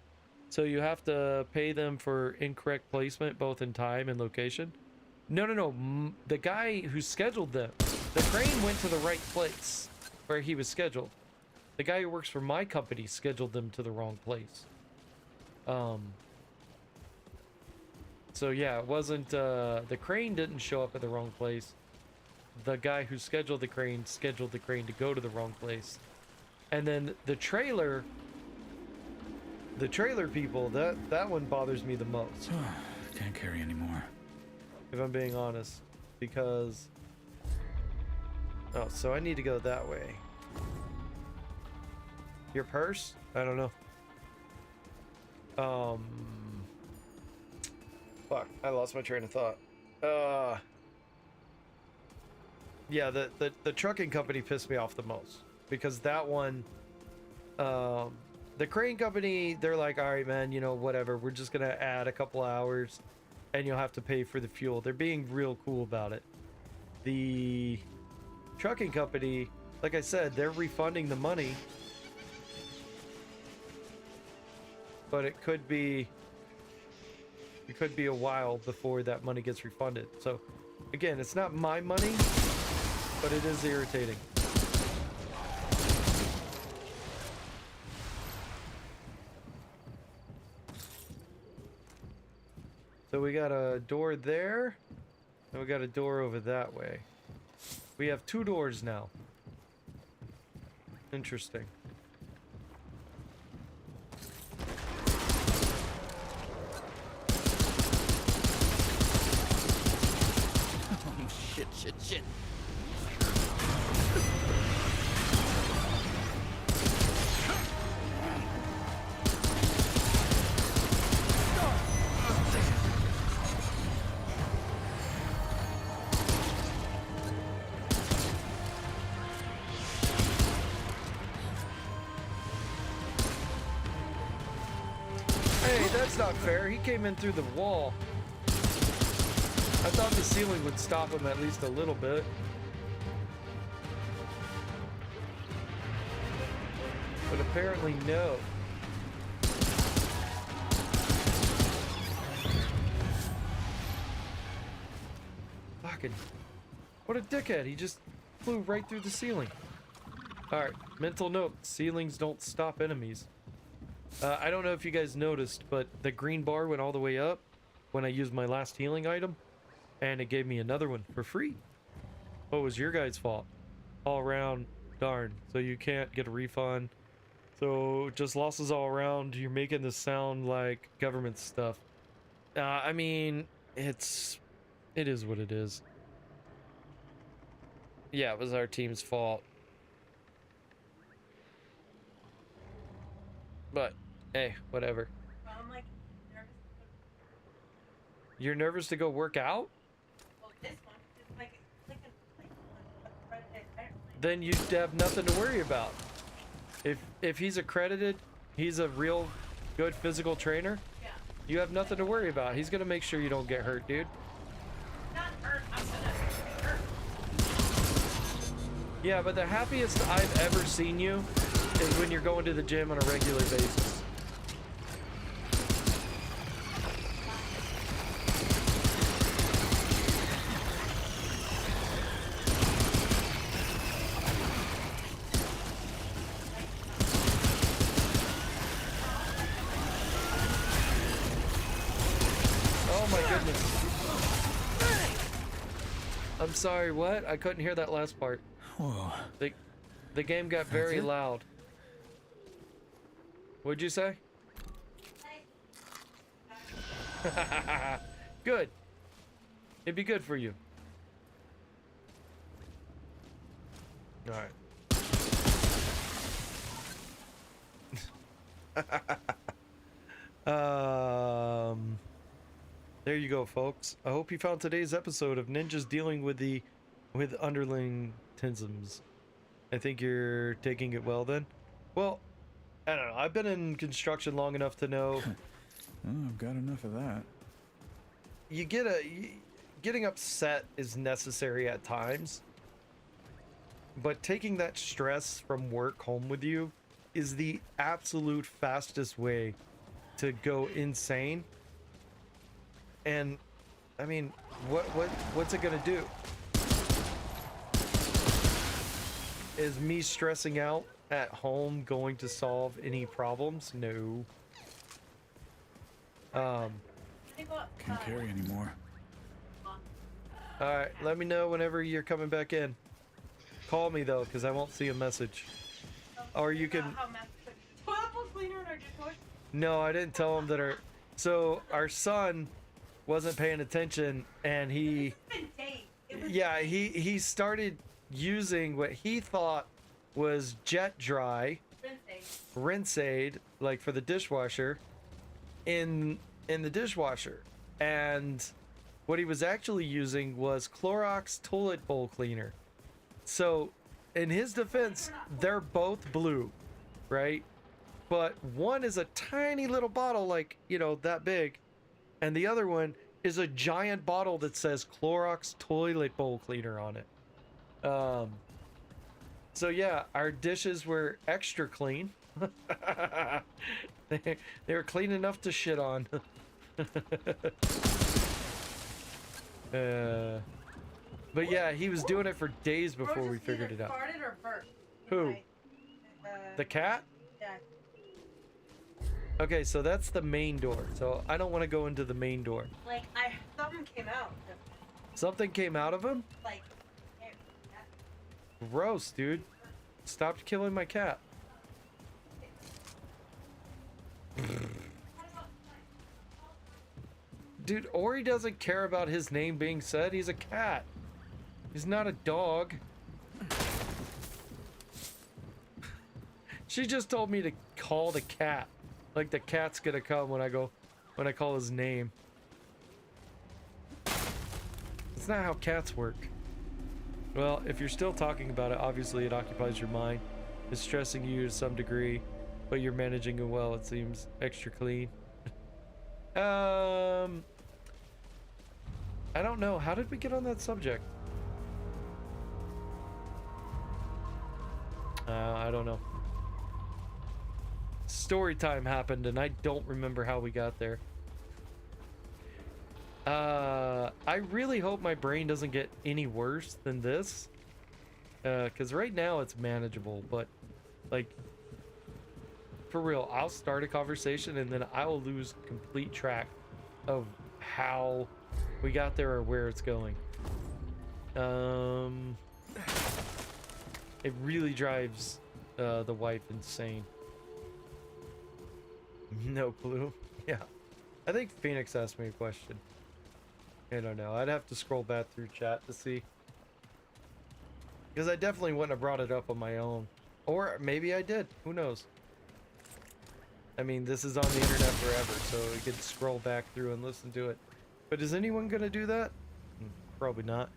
A: So you have to pay them for incorrect placement, both in time and location? No. The guy who scheduled them, the crane went to the right place where he was scheduled. The guy who works for my company scheduled them to the wrong place. So yeah, it wasn't, the crane didn't show up at the wrong place. The guy who scheduled the crane to go to the wrong place. And then the trailer people, that one bothers me the most.
C: Can't carry anymore.
A: If I'm being honest. Because, oh, so I need to go that way. Your purse? I don't know. Fuck, I lost my train of thought. Yeah, the trucking company pissed me off the most. Because that one, the crane company, they're like, all right, man, you know, whatever. We're just going to add a couple hours and you'll have to pay for the fuel. They're being real cool about it. The trucking company, like I said, they're refunding the money. But it could be a while before that money gets refunded. So again, it's not my money, but it is irritating. So we got a door there, and we got a door over that way. We have 2 doors now. Interesting.
C: Oh, shit.
A: Hey, that's not fair. He came in through the wall. I thought the ceiling would stop him at least a little bit. But apparently no. Fucking... What a dickhead. He just flew right through the ceiling. Alright, mental note. Ceilings don't stop enemies. I don't know if you guys noticed, but the green bar went all the way up when I used my last healing item, and it gave me another one for free. What was your guys' fault? All around, darn. So you can't get a refund. So just losses all around. You're making this sound like government stuff. I mean, it is what it is. Yeah, it was our team's fault. But hey, whatever.
D: Well, I'm like nervous.
A: You're nervous to go work out?
D: Well, this one is like
A: Then you have nothing to worry about. If he's accredited, he's a real good physical trainer.
D: Yeah.
A: You have nothing to worry about. He's gonna make sure you don't get hurt, dude.
D: Not hurt. I'm gonna hurt.
A: Yeah, but the happiest I've ever seen you is when you're going to the gym on a regular basis. Oh my goodness. I'm sorry, what? I couldn't hear that last part.
C: Whoa.
A: The game got very loud. What'd you say? Good. It'd be good for you. Alright. There you go, folks. I hope you found today's episode of ninjas dealing with underling tinsms. I think you're taking it well then. Well, I don't know. I've been in construction long enough to know
C: Well, I've got enough of that.
A: getting upset is necessary at times, but taking that stress from work home with you is the absolute fastest way to go insane. And I mean, what's it gonna do? Is me stressing out at home going to solve any problems? No.
C: Can't carry anymore.
A: Alright, let me know whenever you're coming back in. Call me though, because I won't see a message. Or you can...
D: Toilet bowl cleaner in our dishwasher?
A: No, I didn't tell him that our son wasn't paying attention, and he...
D: It's been days. It was
A: Yeah, he started using what he thought was jet dry rinse aid, like for the dishwasher, in the dishwasher, and what he was actually using was Clorox toilet bowl cleaner. So in his defense, they're both blue, right? But one is a tiny little bottle, like, you know, that big, and the other one is a giant bottle that says Clorox toilet bowl cleaner on it. So yeah, our dishes were extra clean. they were clean enough to shit on. But yeah, he was doing it for days before we figured it out.
D: Farted or burped?
A: Who? The cat?
D: Yeah.
A: Okay, so that's the main door. So I don't want to go into the main door.
D: Like, something came out.
A: Something came out of him?
D: Like,
A: Gross, dude. Stop killing my cat. Dude, Ori doesn't care about his name being said. He's a cat. He's not a dog. She just told me to call the cat. Like the cat's gonna come when I call his name. It's not how cats work. Well, if you're still talking about it, obviously it occupies your mind. It's stressing you to some degree, but you're managing it well, it seems. Extra clean. I don't know. How did we get on that subject? I don't know. Story time happened and I don't remember how we got there. I really hope my brain doesn't get any worse than this. Because right now it's manageable, but like, for real, I'll start a conversation and then I will lose complete track of how we got there or where it's going. It really drives the wife insane. No clue. Yeah. I think Phoenix asked me a question. I don't know. I'd have to scroll back through chat to see. Because I definitely wouldn't have brought it up on my own. Or maybe I did. Who knows? I mean, this is on the internet forever, so you can scroll back through and listen to it. But is anyone gonna do that? Probably not.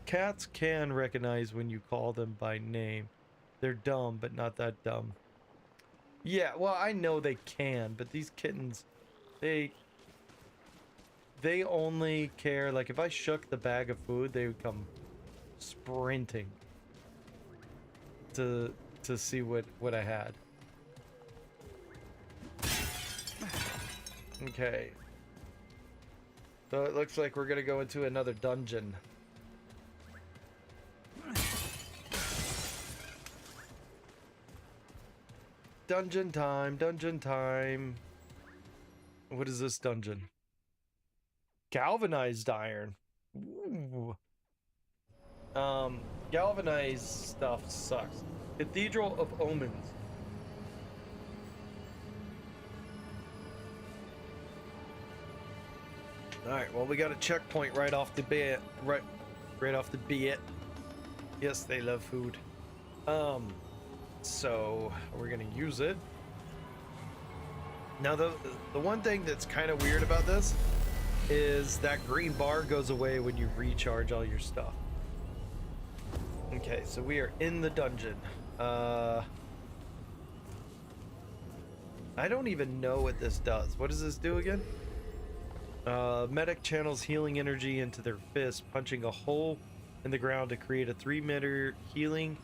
A: Cats can recognize when you call them by name. They're dumb, but not that dumb. Yeah, well, I know they can, but these kittens, they only care, like if I shook the bag of food, they would come sprinting to see what I had. Okay. So it looks like we're gonna go into another dungeon. Dungeon time, dungeon time. What is this dungeon? Galvanized iron. Ooh. Galvanized stuff sucks. Cathedral of Omens. Alright, well we got a checkpoint right off the bat. Right off the bat. Yes, they love food. So we're gonna use it. Now the one thing that's kind of weird about this is that green bar goes away when you recharge all your stuff. Okay, so we are in the dungeon. I don't even know what this does. What does this do again? Medic channels healing energy into their fist, punching a hole in the ground to create a 3-meter healing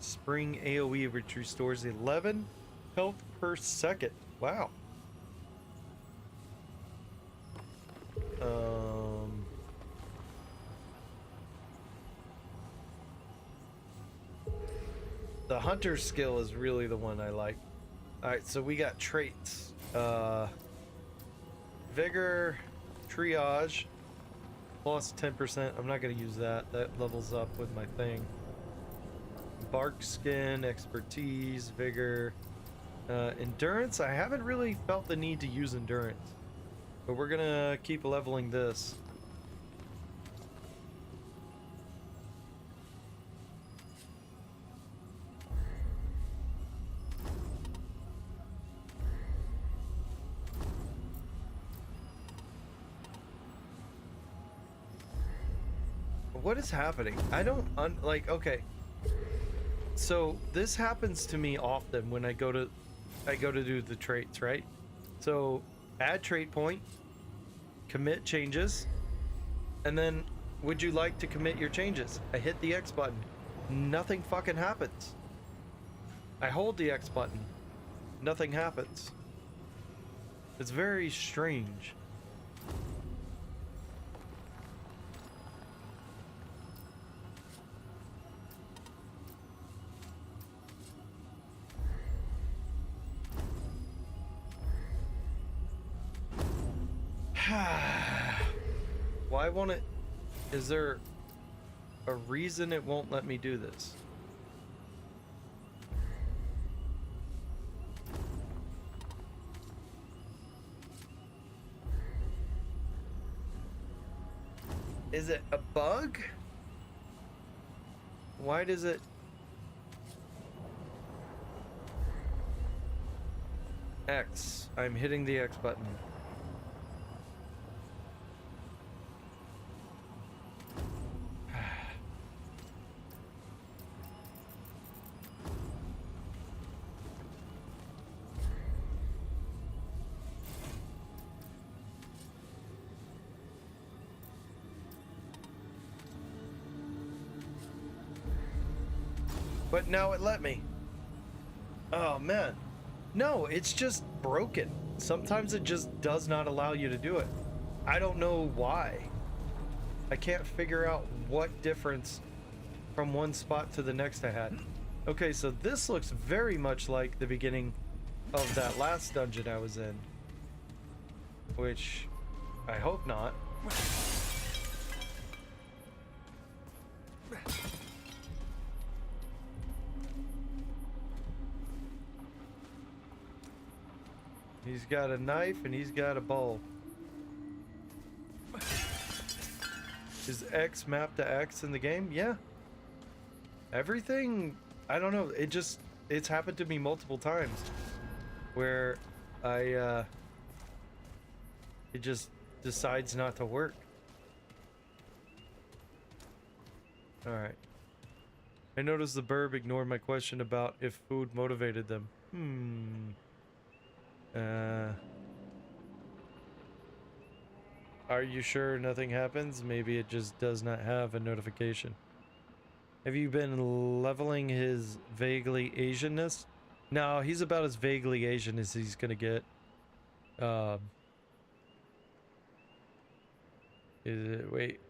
A: spring AoE, which restores 11 health per second. Wow. The hunter skill is really the one I like. Alright, so we got traits. Vigor, triage, plus 10%. I'm not going to use that. That levels up with my thing. Bark skin, expertise, vigor, endurance. I haven't really felt the need to use endurance, but we're gonna keep leveling this. What is happening? I don't like. Okay. So this happens to me often when I go to do the traits, right? So add trait point, commit changes, and then would you like to commit your changes? I hit the X button. Nothing fucking happens. I hold the X button. Nothing happens. It's very strange. Why won't it? Is there a reason it won't let me do this? Is it a bug? Why does it? X. I'm hitting the X button. But now it let me. Oh man. No, it's just broken. Sometimes it just does not allow you to do it. I don't know why. I can't figure out what difference from one spot to the next I had. Okay, so this looks very much like the beginning of that last dungeon I was in. Which I hope not. He's got a knife and he's got a bowl. Is X mapped to X in the game? Yeah. Everything, I don't know, it's happened to me multiple times where it just decides not to work. Alright. I noticed the burb ignored my question about if food motivated them. Are you sure nothing happens? Maybe it just does not have a notification. Have you been leveling his vaguely Asianness? No, he's about as vaguely Asian as he's gonna get. Wait.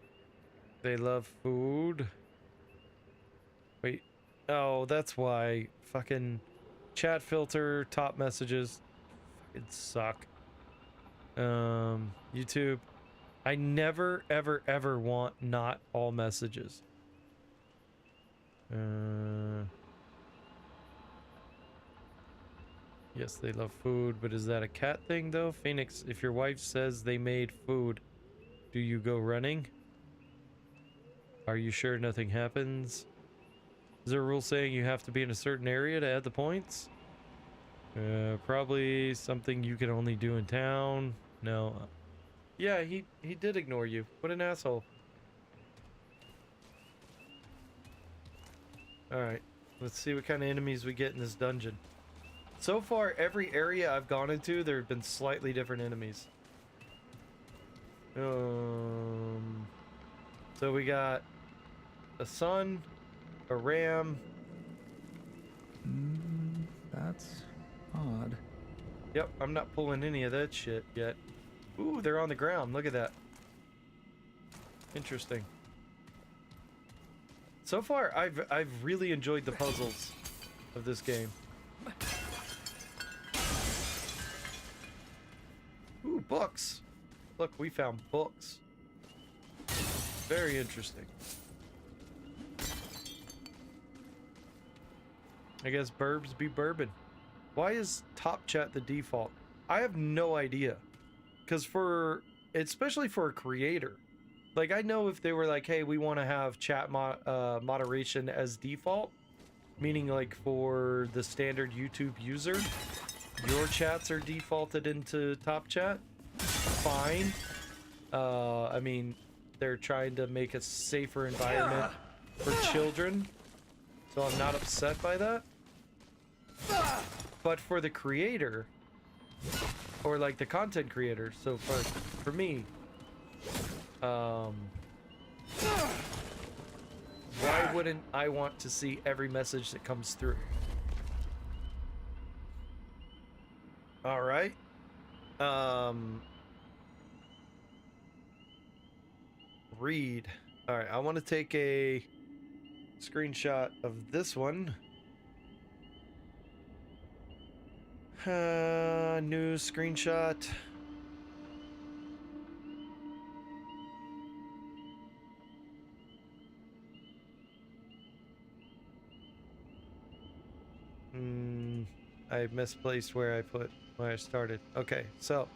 A: They love food? Wait. Oh, that's why. Fucking chat filter, top messages. Fucking suck. YouTube. I never, ever, ever want not all messages. Yes, they love food, but is that a cat thing though? Phoenix, if your wife says they made food, do you go running? Are you sure nothing happens? Is there a rule saying you have to be in a certain area to add the points? Probably something you can only do in town. No. Yeah, he did ignore you. What an asshole. Alright, let's see what kind of enemies we get in this dungeon. So far, every area I've gone into, there have been slightly different enemies. So we got a sun, a ram.
C: That's odd.
A: Yep, I'm not pulling any of that shit yet. Ooh, they're on the ground. Look at that. Interesting. So far, I've really enjoyed the puzzles of this game. Ooh, books. Look, we found books. Very interesting. I guess burbs be bourbon. Why is top chat the default? I have no idea. Because especially for a creator, like I know if they were like, hey, we want to have chat moderation as default, meaning like for the standard YouTube user, your chats are defaulted into top chat, fine. I mean, they're trying to make a safer environment for children, so I'm not upset by that. But for the creator, or like the content creator, so for me, why wouldn't I want to see every message that comes through? All right. Read. All right, I want to take a screenshot of this one. New screenshot. I misplaced where I started. Okay, so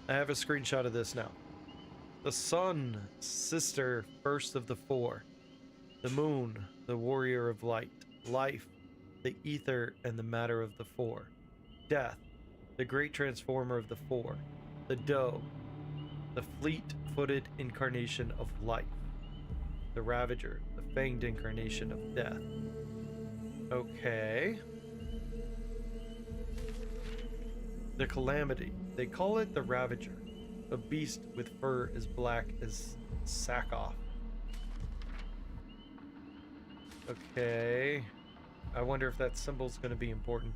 A: I have a screenshot of this now. The sun, sister, first of the four. The moon, the warrior of light. Life, the ether and the matter of the four. Death, the great transformer of the four. The doe, the fleet-footed incarnation of life. The ravager, the fanged incarnation of death. Okay. The calamity. They call it the ravager. A beast with fur as black as sackcloth. Okay. I wonder if that symbol's going to be important.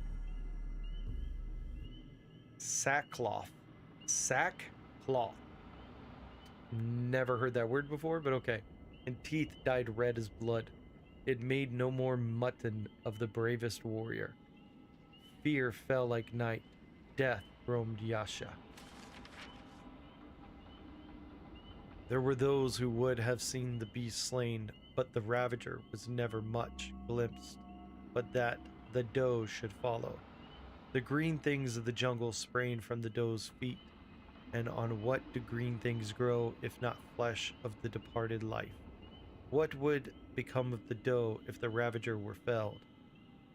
A: Sackcloth. Sackcloth. Never heard that word before, but okay. And teeth dyed red as blood. It made no more mutton of the bravest warrior. Fear fell like night. Death roamed Yasha. There were those who would have seen the beast slain, but the ravager was never much glimpsed, but that the doe should follow. The green things of the jungle sprang from the doe's feet, and on what do green things grow if not flesh of the departed life? What would become of the doe if the ravager were felled?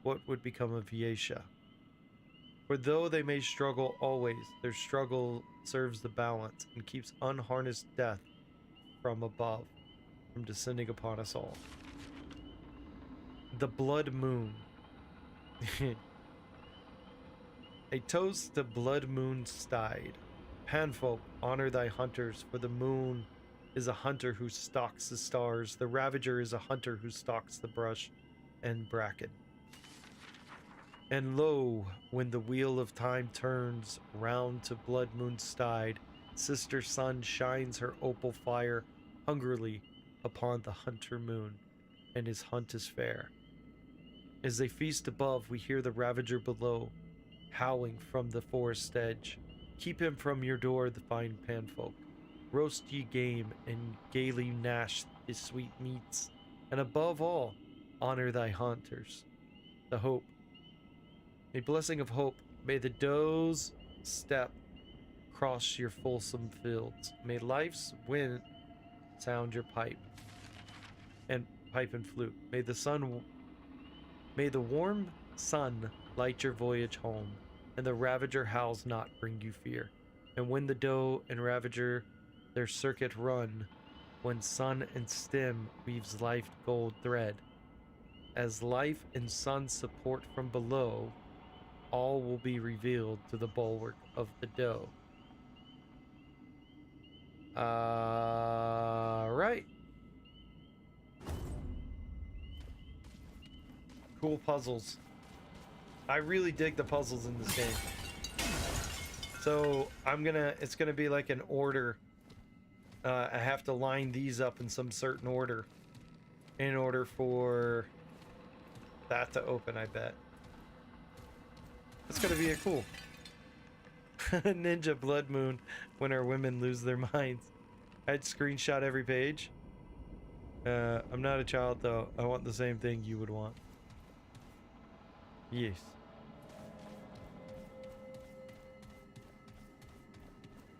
A: What would become of Yasha? For though they may struggle always, their struggle serves the balance and keeps unharnessed death from above, from descending upon us all. The blood moon. A toast to blood moon stide. Panfolk, honor thy hunters, for the moon is a hunter who stalks the stars. The ravager is a hunter who stalks the brush and bracken. And lo, when the wheel of time turns round to blood moon stide, sister sun shines her opal fire hungrily upon the hunter moon, and his hunt is fair. As they feast above, we hear the ravager below, howling from the forest edge. Keep him from your door, the fine panfolk. Roast ye game, and gaily gnash his sweet meats. And above all, honor thy hunters. The hope. A blessing of hope. May the doe's step cross your fulsome fields. May life's wind sound your pipe and flute. May the warm sun light your voyage home, and the ravager howls not bring you fear. And when the doe and ravager their circuit run, when sun and stem weaves life gold thread, as life and sun support from below, all will be revealed to the bulwark of the doe. Right. Cool puzzles. I really dig the puzzles in this game. So it's gonna be like an order. I have to line these up in some certain order in order for that to open, I bet. It's gonna be a cool. Ninja Blood Moon, when our women lose their minds. I'd screenshot every page. I'm not a child though. I want the same thing you would want. Yes.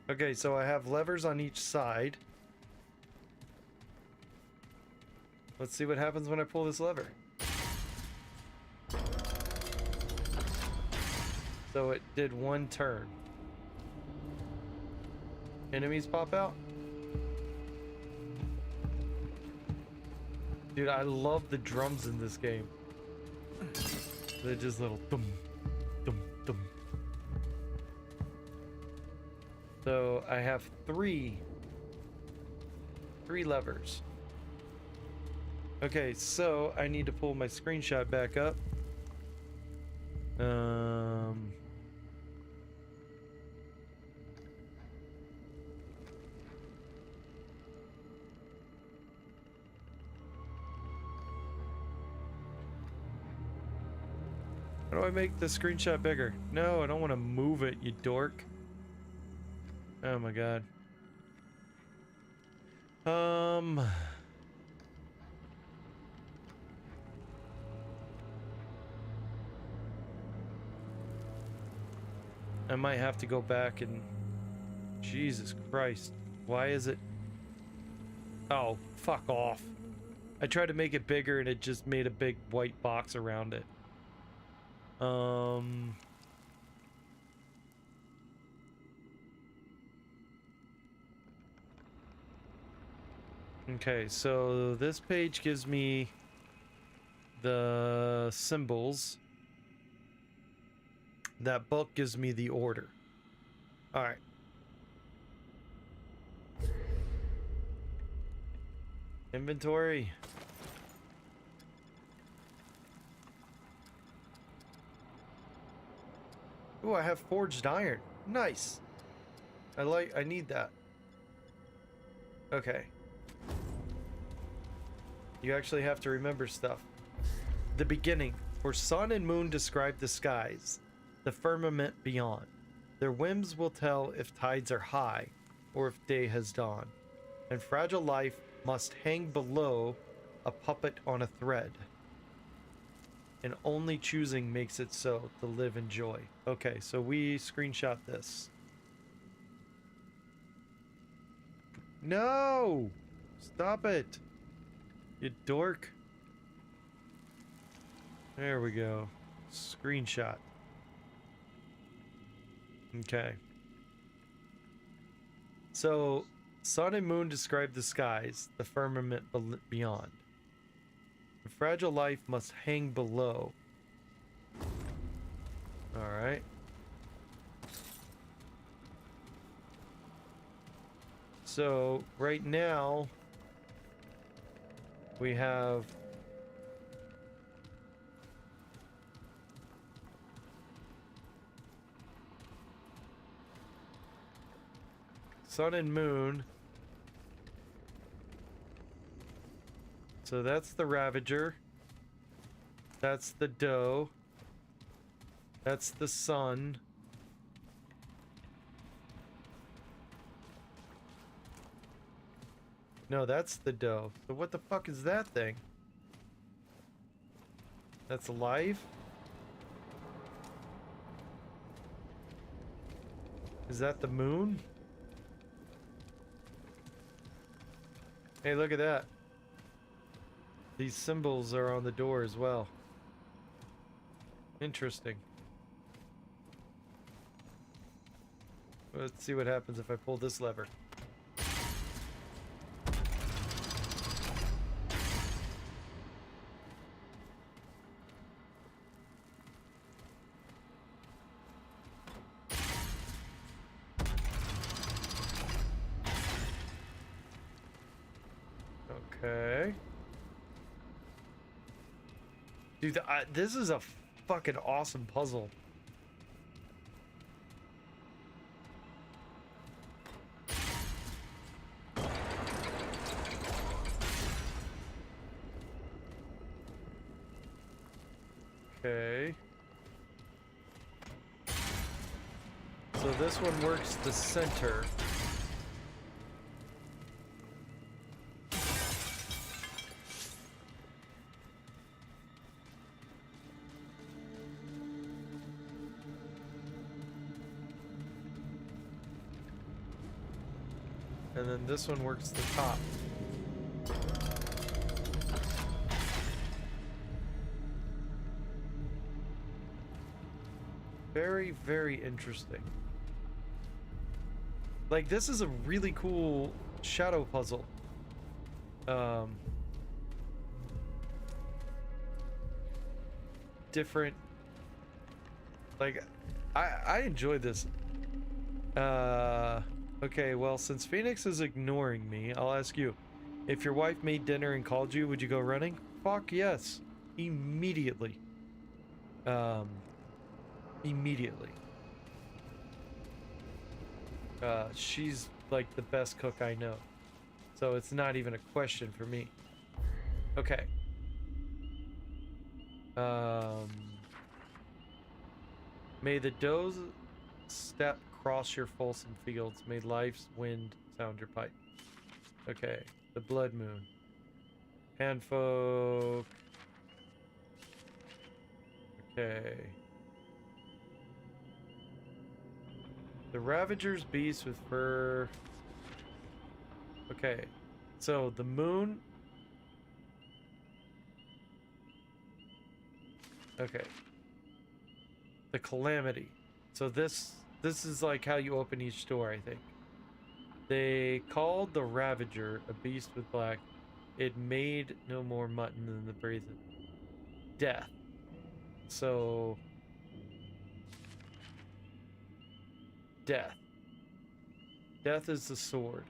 A: Okay, so I have levers on each side. Let's see what happens when I pull this lever. So it did one turn. Enemies pop out? Dude, I love the drums in this game. They're just little dum, dum, dum. So I have three levers. Okay, so I need to pull my screenshot back up. How do I make the screenshot bigger? No, I don't want to move it, you dork. Oh my god. I might have to go back and... Jesus Christ. Why is it... Oh, fuck off. I tried to make it bigger and it just made a big white box around it. Okay, so this page gives me the symbols. That book gives me the order. All right. Inventory. Ooh, I have forged iron. Nice. I need that. Okay. You actually have to remember stuff. The beginning. For sun and moon describe the skies, the firmament beyond. Their whims will tell if tides are high or if day has dawned. And fragile life must hang below a puppet on a thread. And only choosing makes it so to live in joy. Okay, so we screenshot this. No! Stop it! You dork. There we go. Screenshot. Okay. So, sun and moon describe the skies, the firmament beyond. The fragile life must hang below. Alright. So, right now, we have sun and moon. So that's the Ravager. That's the doe. That's the sun. No, that's the doe. So what the fuck is that thing? That's alive? Is that the moon? Hey, look at that. These symbols are on the door as well. Interesting. Let's see what happens if I pull this lever. Okay. Dude, this is a fucking awesome puzzle. Okay. So this one works the center. And then this one works the top. Very, very interesting. Like, this is a really cool shadow puzzle. Different. Like, I enjoy this. Okay, well, since Phoenix is ignoring me, I'll ask you. If your wife made dinner and called you, would you go running? Fuck yes. Immediately. Immediately. She's like the best cook I know. So it's not even a question for me. Okay. May the doe's step cross your Folsom fields. May life's wind sound your pipe. Okay. The blood moon. Handfolk. Okay. The Ravager's beast with fur. Okay. So the moon. Okay. The Calamity. So this is like how you open each door, I think. They called the Ravager a beast with black. It made no more mutton than the brazen. Death. So death. Death is the sword.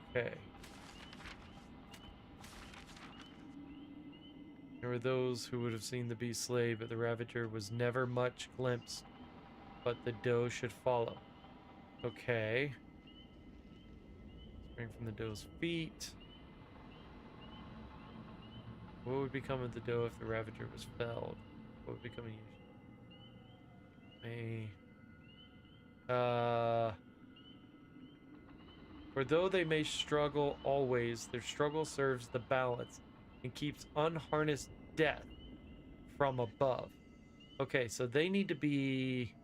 A: Okay. There were those who would have seen the beast slay, but the Ravager was never much glimpsed. But the doe should follow. Okay. Spring from the doe's feet. What would become of the doe if the Ravager was felled? What would become of you? For though they may struggle always, their struggle serves the balance and keeps unharnessed death from above. Okay, so they need to be...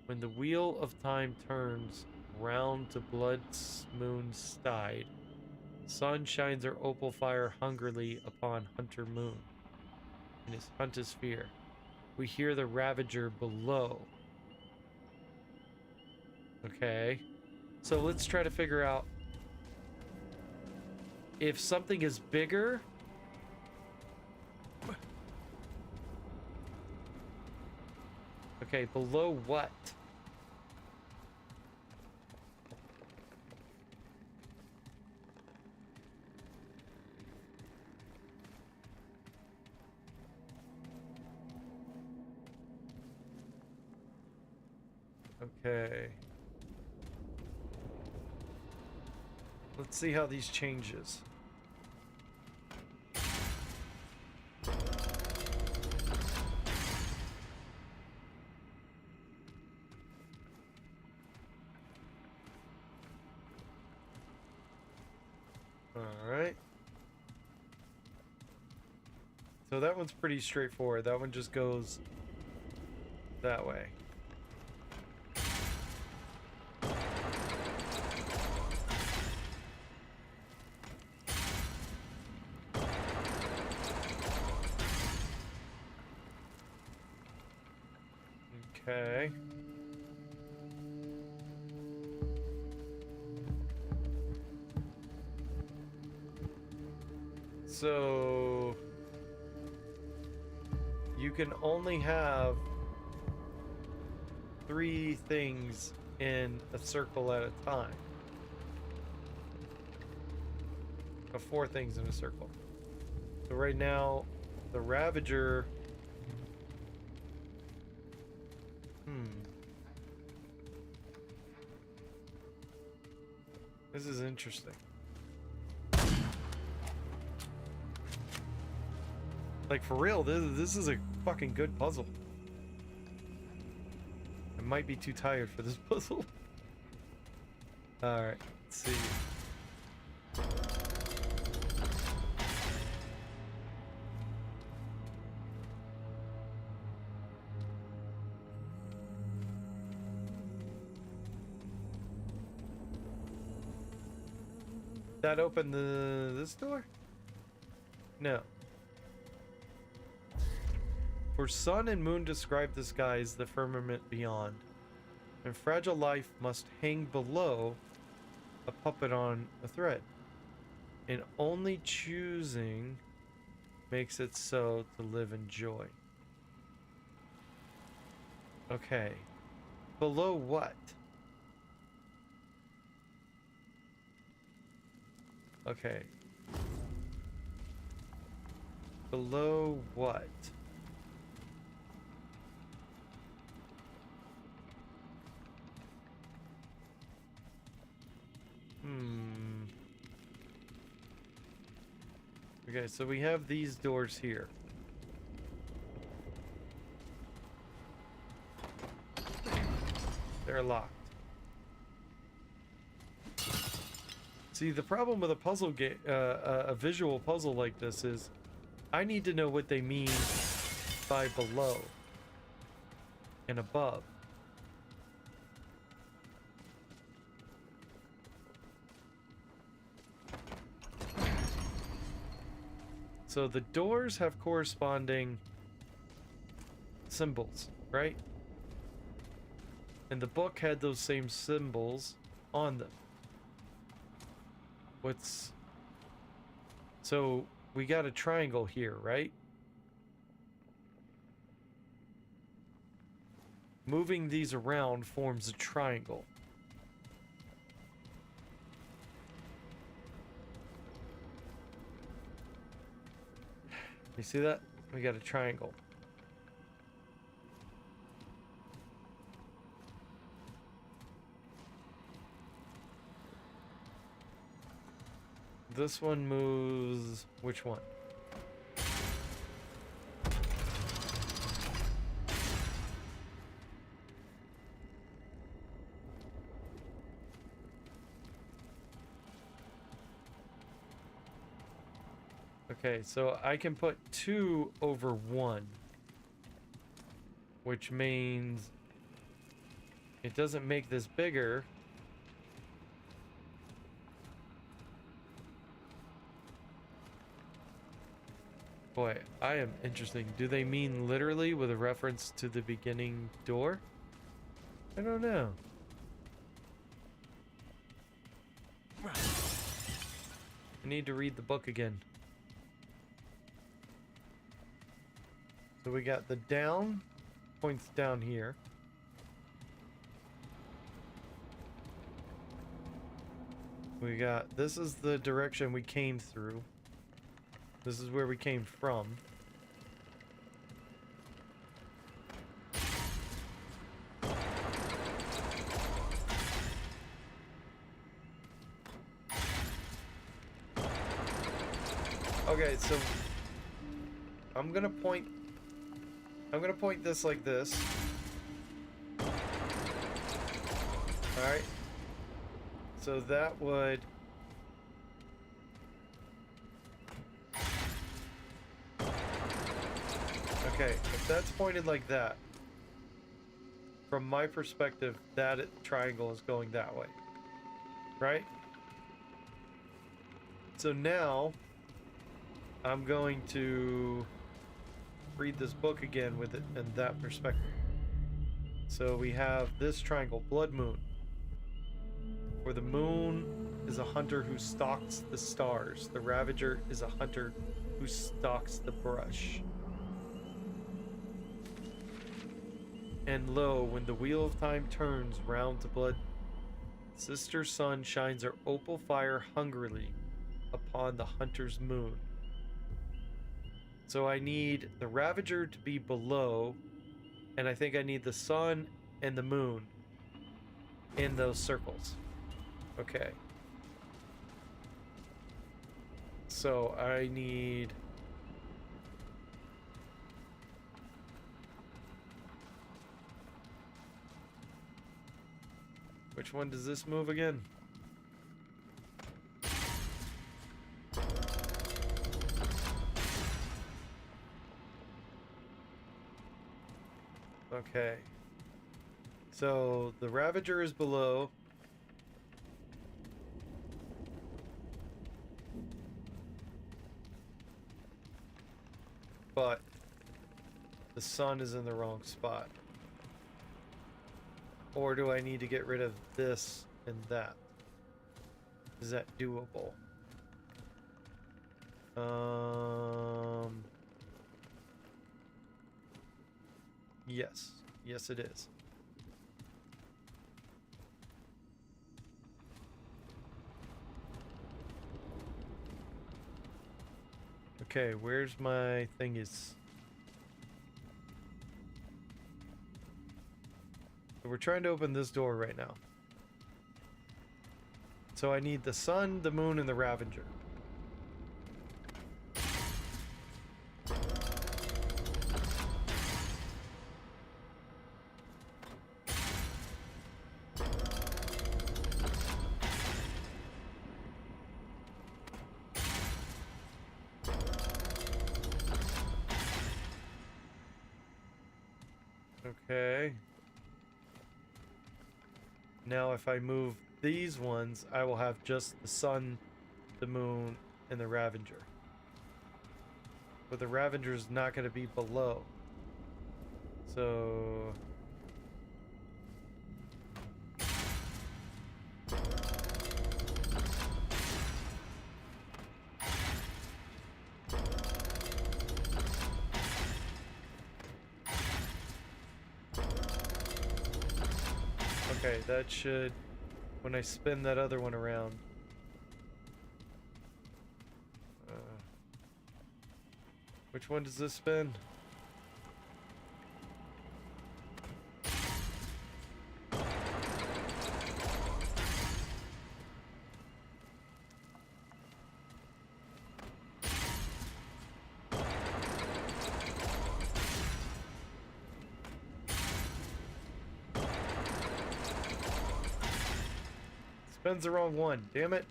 A: When the wheel of time turns round to Blood's moon's tide, sun shines her opal fire hungrily upon Hunter Moon. In his hunt is fear. We hear the Ravager below. Okay. So let's try to figure out if something is bigger. Okay, below what? Okay. Let's see how these changes. Alright. So that one's pretty straightforward. That one just goes that way. Okay. So you can only have 3 things in a circle at a time. Or 4 things in a circle. So right now, the Ravager... This is interesting. Like, for real, this is a fucking good puzzle. I might be too tired for this puzzle. Alright, let's see. That opened this door? No. For sun and moon describe the skies, the firmament beyond, and fragile life must hang below a puppet on a thread, and only choosing makes it so to live in joy. Okay. Below what? Okay. Below what? Okay, so we have these doors here. They're locked. See, the problem with a puzzle game, a visual puzzle like this is I need to know what they mean by below and above. So the doors have corresponding symbols, right? And the book had those same symbols on them. So we got a triangle here, right? Moving these around forms a triangle. You see that? We got a triangle. This one moves... which one? Okay, so I can put 2 over 1. Which means... it doesn't make this bigger. Boy, I am interesting. Do they mean literally with a reference to the beginning door? I don't know. I need to read the book again. So we got the down points down here. We got, this is the direction we came through. This is where we came from. Okay, so I'm gonna point this like this. Alright. So that would... okay, if that's pointed like that, from my perspective, that triangle is going that way. Right? So now, I'm going to read this book again with it in that perspective. So we have this triangle, blood moon, where the moon is a hunter who stalks the stars. The Ravager is a hunter who stalks the brush. And lo, when the wheel of time turns round to blood, sister sun shines her opal fire hungrily upon the hunter's moon. So I need the Ravager to be below, and I think I need the sun and the moon in those circles. Okay. So I need... which one does this move again? Okay. So the Ravager is below. But the sun is in the wrong spot. Or do I need to get rid of this and that? Is that doable? Yes. Yes, it is. Okay, where's my thingies? So we're trying to open this door right now. So I need the sun, the moon, and the Ravager. Okay. Now if I move these ones, I will have just the sun, the moon, and the Ravager. But the Ravager's not going to be below. So... Okay, that should... When I spin that other one around... which one does this spin? Spins the wrong one, damn it.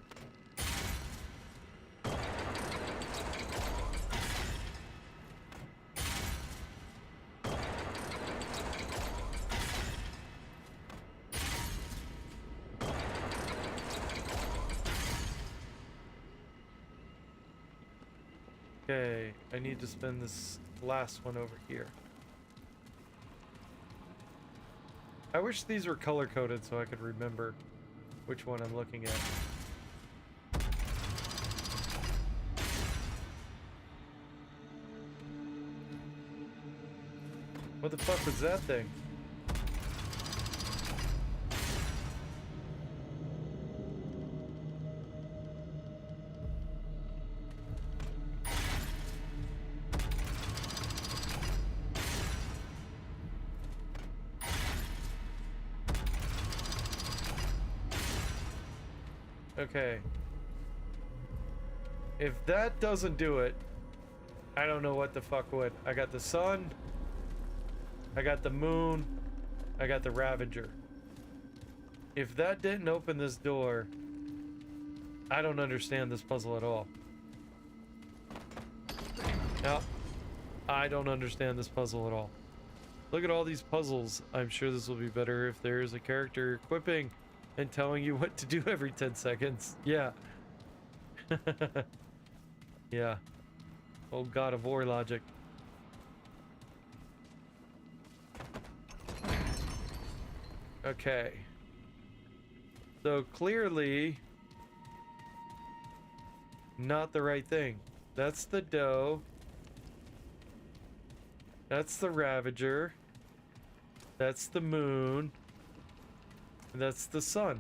A: Okay, I need to spin this last one over here. I wish these were color-coded so I could remember which one I'm looking at. What the fuck was that thing? Okay. If that doesn't do it, I don't know what the fuck would. I got the sun, I got the moon, I got the Ravager. If that didn't open this door, I don't understand this puzzle at all. No, I don't understand this puzzle at all. Look at all these puzzles. I'm sure this will be better if there's a character equipping and telling you what to do every 10 seconds. Yeah. Yeah. Old God of War logic. Okay. So clearly not the right thing. That's the dough. That's the Ravager. That's the moon. And that's the sun.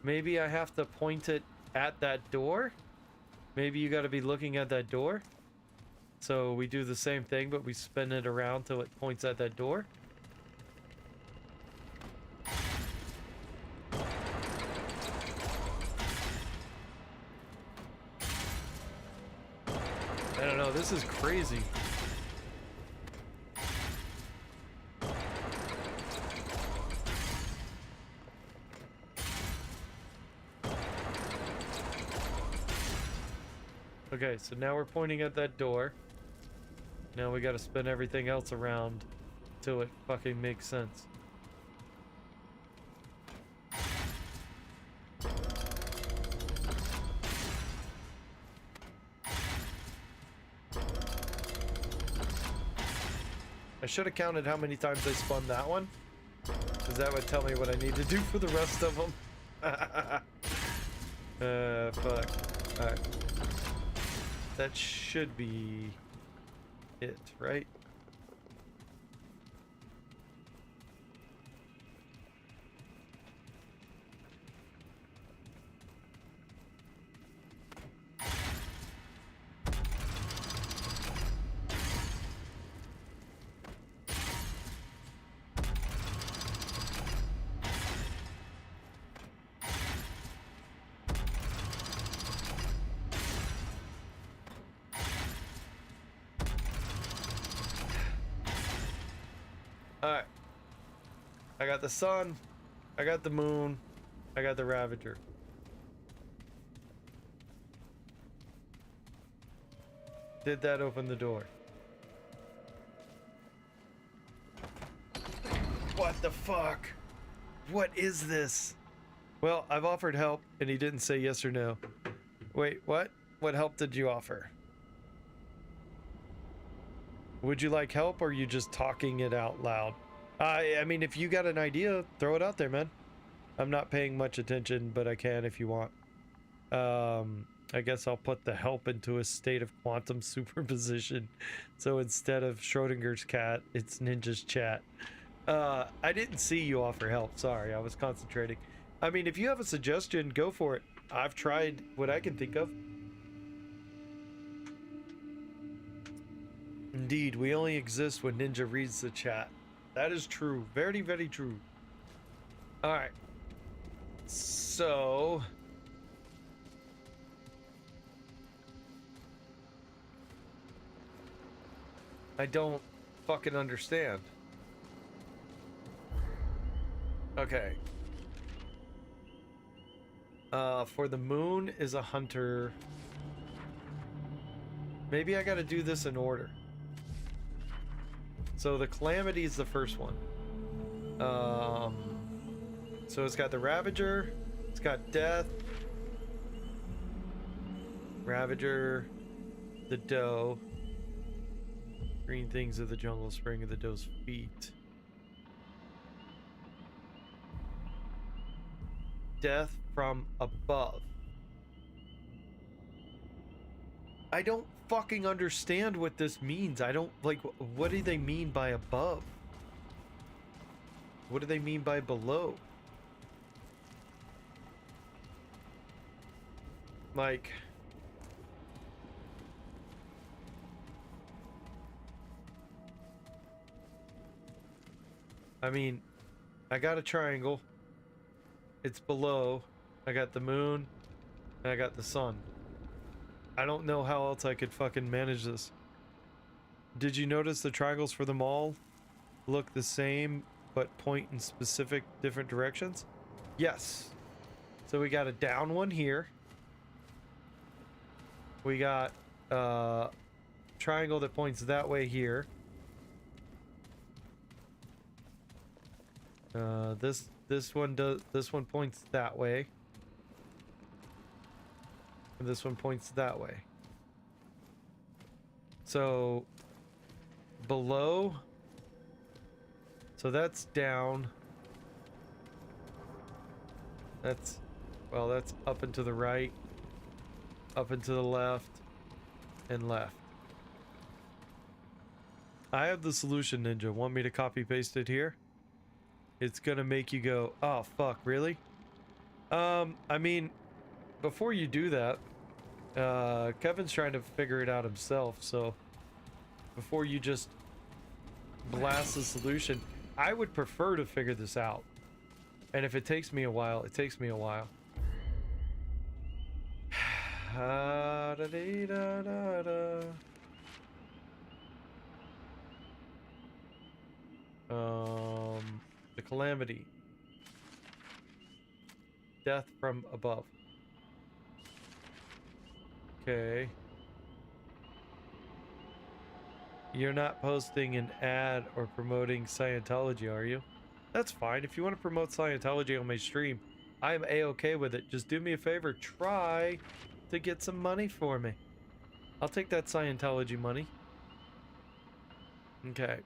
A: Maybe I have to point it at that door? Maybe you gotta be looking at that door? So we do the same thing, but we spin it around till it points at that door? I don't know, this is crazy. Okay, so now we're pointing at that door. Now we gotta spin everything else around till it fucking makes sense. I should have counted how many times I spun that one, because that would tell me what I need to do for the rest of them. Fuck. Alright. That should be it, right? Alright. I got the sun, I got the moon. I got the Ravager. Did that open the door? What the fuck? What is this? Well, I've offered help and he didn't say yes or no. Wait, what? What help did you offer? Would you like help or are you just talking it out loud? I mean, if you got an idea, throw it out there, man. I'm not paying much attention, but I can if you want. I guess I'll put the help into a state of quantum superposition. So instead of Schrodinger's cat, it's Ninja's chat. I didn't see you offer help. Sorry, I was concentrating. I mean, if you have a suggestion, go for it. I've tried what I can think of. Indeed, we only exist when Ninja reads the chat. That is true. Very, very true. Alright. So... I don't fucking understand. Okay. For the moon is a hunter. Maybe I gotta do this in order. So the Calamity is the first one. So it's got the Ravager, it's got Death, Ravager, the Doe, green things of the jungle spring of the doe's feet, Death from above. I don't fucking understand what this means. I don't, like, what do they mean by above? What do they mean by below? Like... I mean, I got a triangle. It's below. I got the moon. And I got the sun. I don't know how else I could fucking manage this. Did you notice the triangles for them all look the same but point in specific different directions? Yes. So we got a down one here. We got a triangle that points that way here. This one points that way. And this one points that way. So below, so that's down. That's, well, that's up and to the right, up and to the left, and left. I have the solution, Ninja. Want me to copy paste it here? It's gonna make you go, oh fuck, really? I mean, before you do that, Kevin's trying to figure it out himself, so before you just blast the solution, I would prefer to figure this out. And if it takes me a while, it takes me a while. The Calamity. Death from above. Okay. You're not posting an ad or promoting Scientology, are you? That's fine. If you want to promote Scientology on my stream, I'm a-okay with it. Just do me a favor. Try to get some money for me. I'll take that Scientology money. Okay.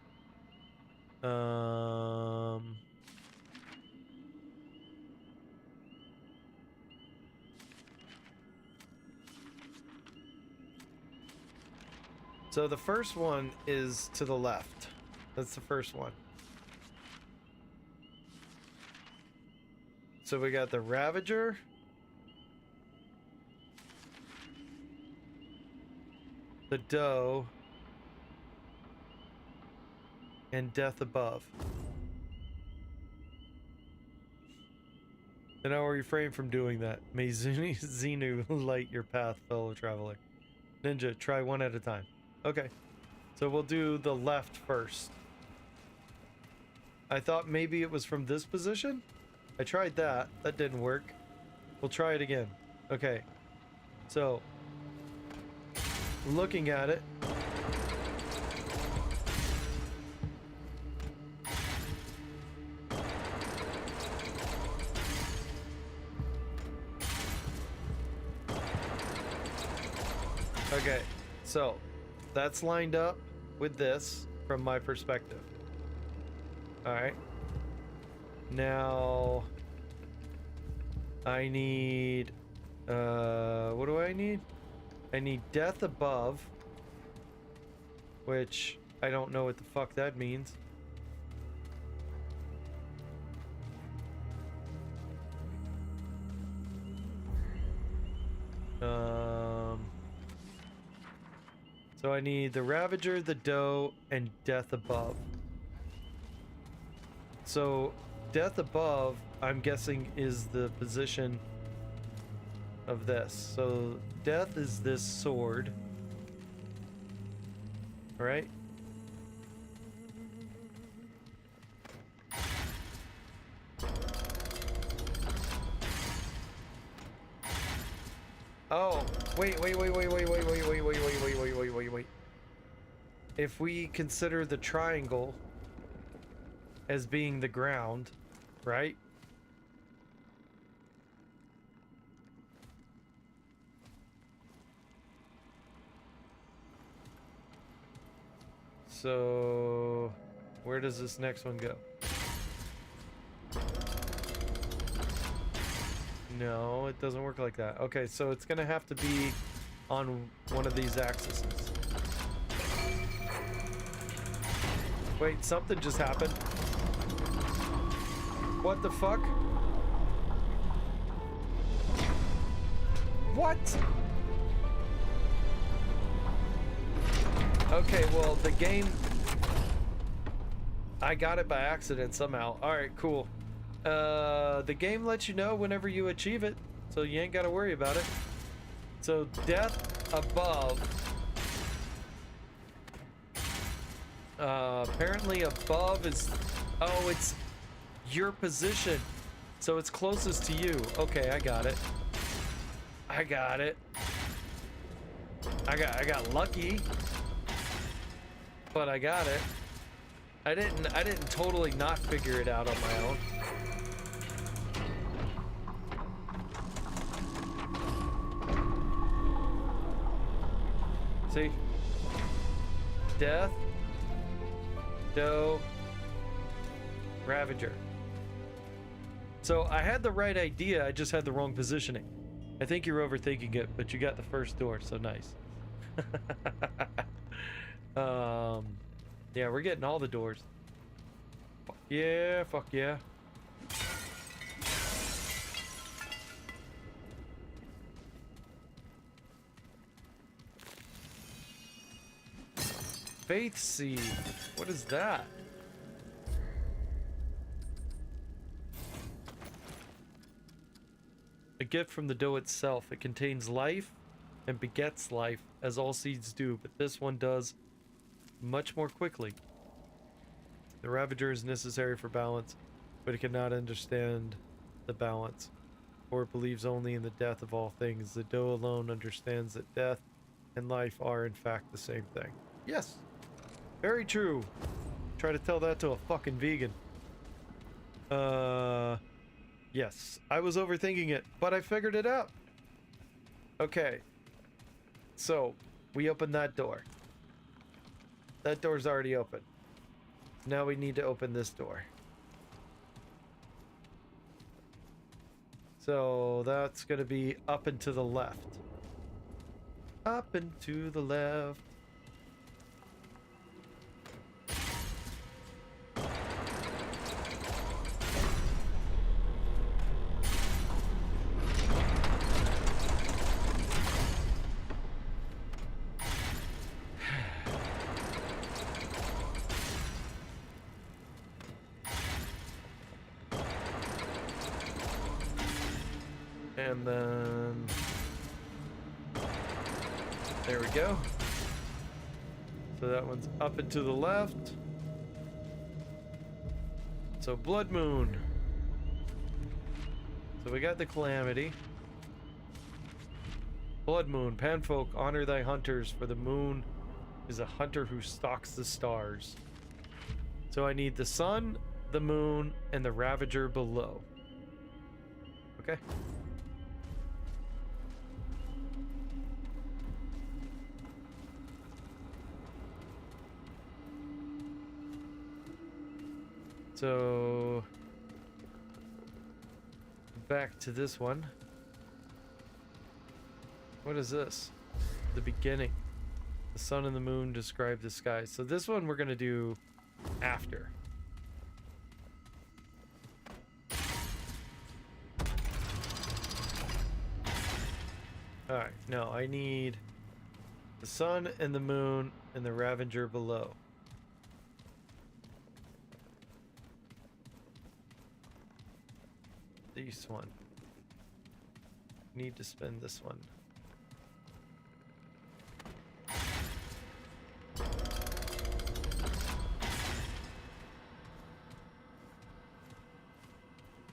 A: So the first one is to the left. That's the first one. So we got the Ravager. The Doe. And Death above. And I will refrain from doing that. May Xenu light your path, fellow traveler. Ninja, try one at a time. Okay. So we'll do the left first. I thought maybe it was from this position. I tried that. That didn't work. We'll try it again. Okay. So, looking at it. Okay, so that's lined up with this from my perspective. All right. Now I need what do I need? I need death above, which I don't know what the fuck that means. So I need the Ravager, the Doe, and death above. So death above, I'm guessing, is the position of this. So death is this sword. All right. Oh, wait. If we consider the triangle as being the ground, right? So, where does this next one go? No, it doesn't work like that. Okay, so it's gonna have to be on one of these axes. Wait, something just happened. What the fuck? What? Okay, well, the game... I got it by accident somehow. Alright, cool. The game lets you know whenever you achieve it, so you ain't gotta worry about it. So, death above... apparently above is... Oh, it's your position. So it's closest to you. Okay, I got it. I got it. I got lucky. But I got it. I didn't totally not figure it out on my own. See? Death. Doe. Ravager. So I had the right idea, I just had the wrong positioning. I think you're overthinking it, but you got the first door, so nice. Yeah, we're getting all the doors. Fuck yeah, fuck yeah. Faith seed. What is that? A gift from the dough itself. It contains life and begets life, as all seeds do, but this one does much more quickly. The Ravager is necessary for balance, but it cannot understand the balance, for it believes only in the death of all things. The dough alone understands that death and life are in fact the same thing. Yes, very true. Try to tell that to a fucking vegan. Yes, I was overthinking it, but I figured it out. Okay, so we opened that door. That door's already open. Now we need to open this door. So that's gonna be up and to the left. Up and to the left. And then there we go. So that one's up and to the left. So Blood Moon. So we got the Calamity. Blood Moon, Panfolk, honor thy hunters, for the moon is a hunter who stalks the stars. So I need the sun, the moon, and the Ravager below. Okay. So back to this one. What is this? The beginning. The sun and the moon describe the sky. So this one we're gonna do after. Alright, no, I need the sun and the moon and the Ravager below. This one. Need to spend this one.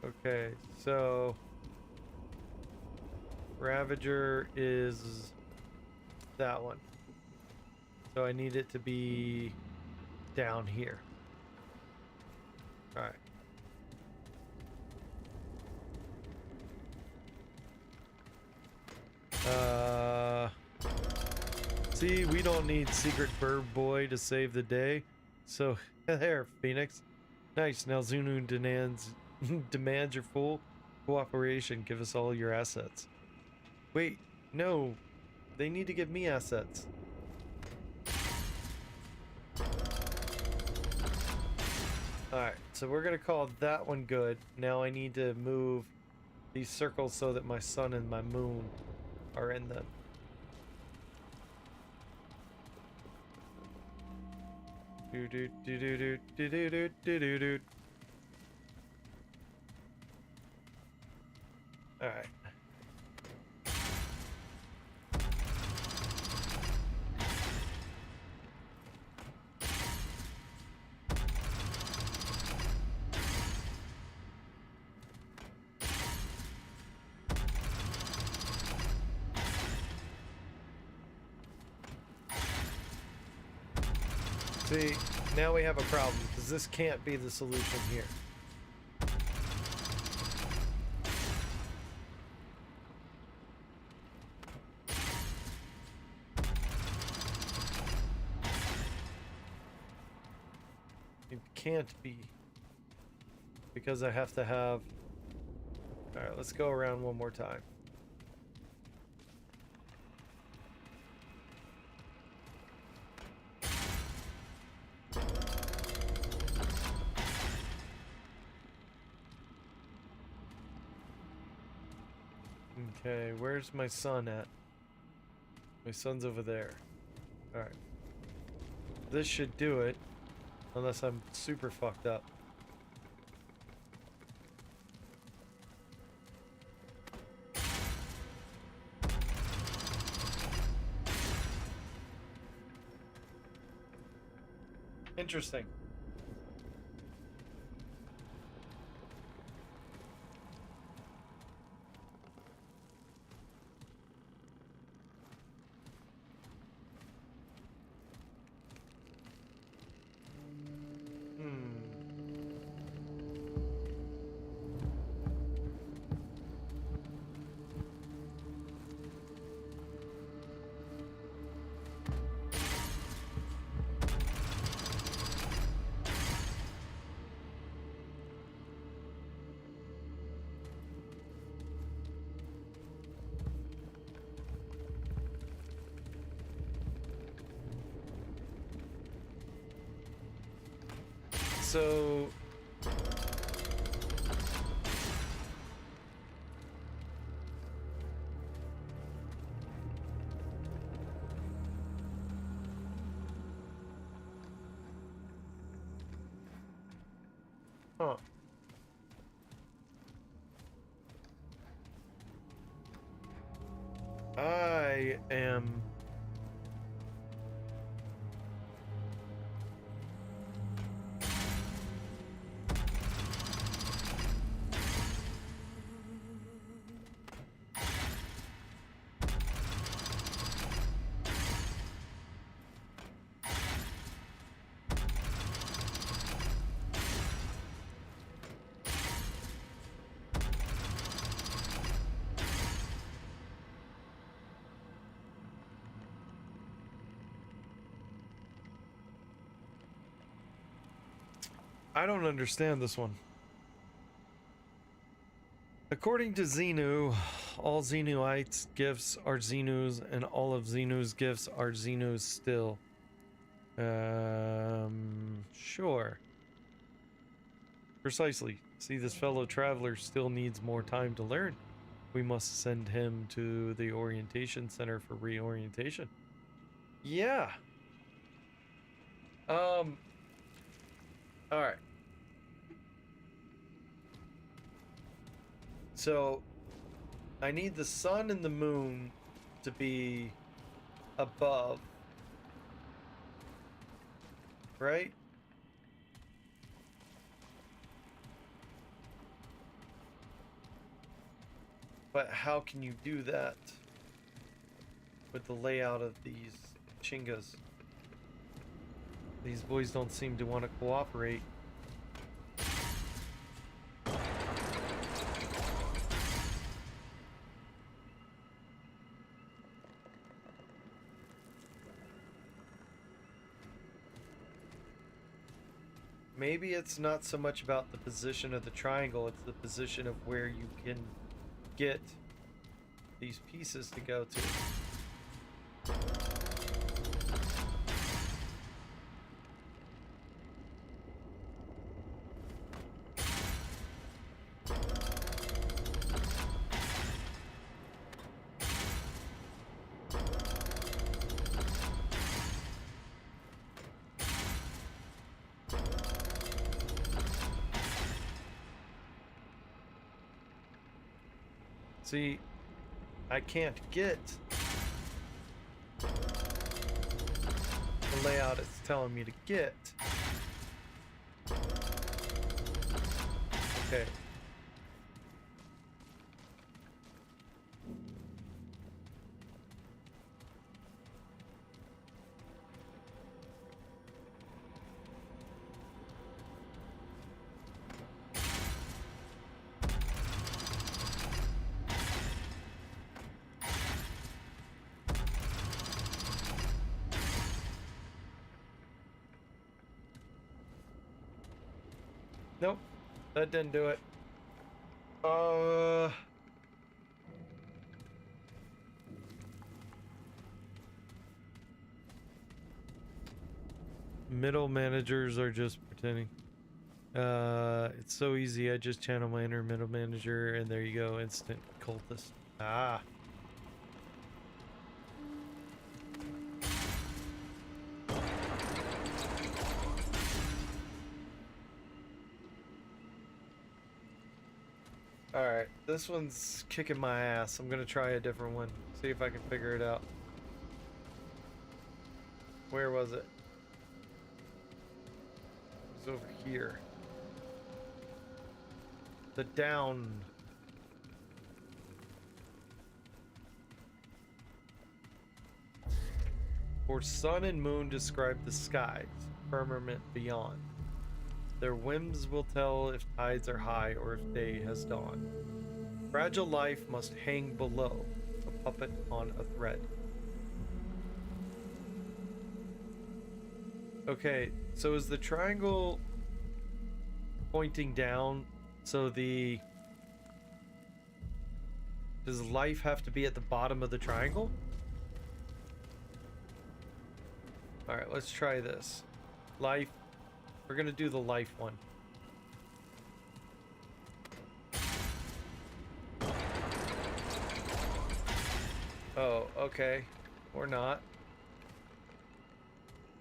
A: Okay, so Ravager is that one. So I need it to be down here. All right. See, we don't need Secret Bird Boy to save the day. So there, Phoenix. Nice. Now Zunu demands your full cooperation. Give us all your assets. Wait, no. They need to give me assets. Alright, so we're gonna call that one good. Now I need to move these circles so that my sun and my moon are in them. Do do do do do do do do do do do. All right. See, now we have a problem, because this can't be the solution here. It can't be, because I have to have... Alright, let's go around one more time. Okay, where's my son at? My son's over there. Alright. This should do it. Unless I'm super fucked up. Interesting. So huh. I am I don't understand this one. According to Xenu, all Xenuites' gifts are Xenu's, and all of Xenu's gifts are Xenu's still. Sure. Precisely. See, this fellow traveler still needs more time to learn. We must send him to the orientation center for reorientation. Yeah. Alright. So, I need the sun and the moon to be above. Right? But how can you do that with the layout of these chingas? These boys don't seem to want to cooperate. Maybe it's not so much about the position of the triangle, it's the position of where you can get these pieces to go to. See, I can't get the layout it's telling me to get. Okay. Nope, that didn't do it. Middle managers are just pretending. It's so easy. I just channel my inner middle manager, and there you go, instant cultist. Ah. Alright, this one's kicking my ass. I'm gonna try a different one. See if I can figure it out. Where was it? It was over here. The down. For sun and moon describe the skies, firmament beyond. Their whims will tell if tides are high or if day has dawned. Fragile life must hang below, a puppet on a thread. Okay, so is the triangle pointing down? So does life have to be at the bottom of the triangle? Alright, let's try this. Life. We're gonna do the life one. Oh, okay. Or not.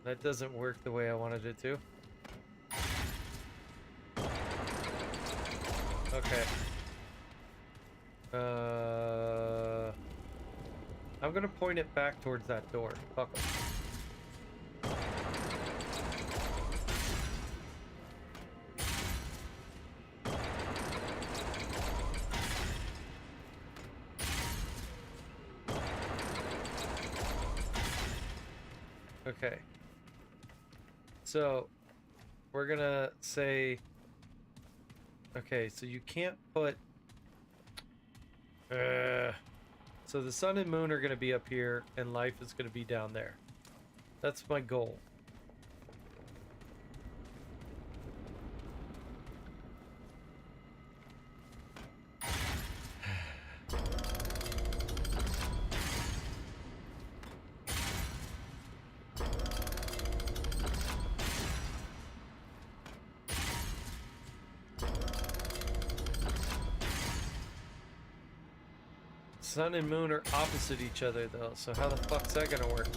A: That doesn't work the way I wanted it to. Okay. I'm gonna point it back towards that door. Fuck 'em. Okay. So, we're gonna say... Okay, so you can't put... So the sun and moon are gonna be up here, and life is gonna be down there. That's my goal. Sun and moon are opposite each other though, so how the fuck's that gonna work?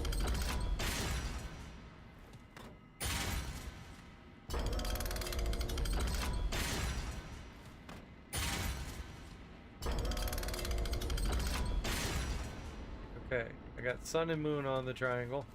A: Okay, I got sun and moon on the triangle.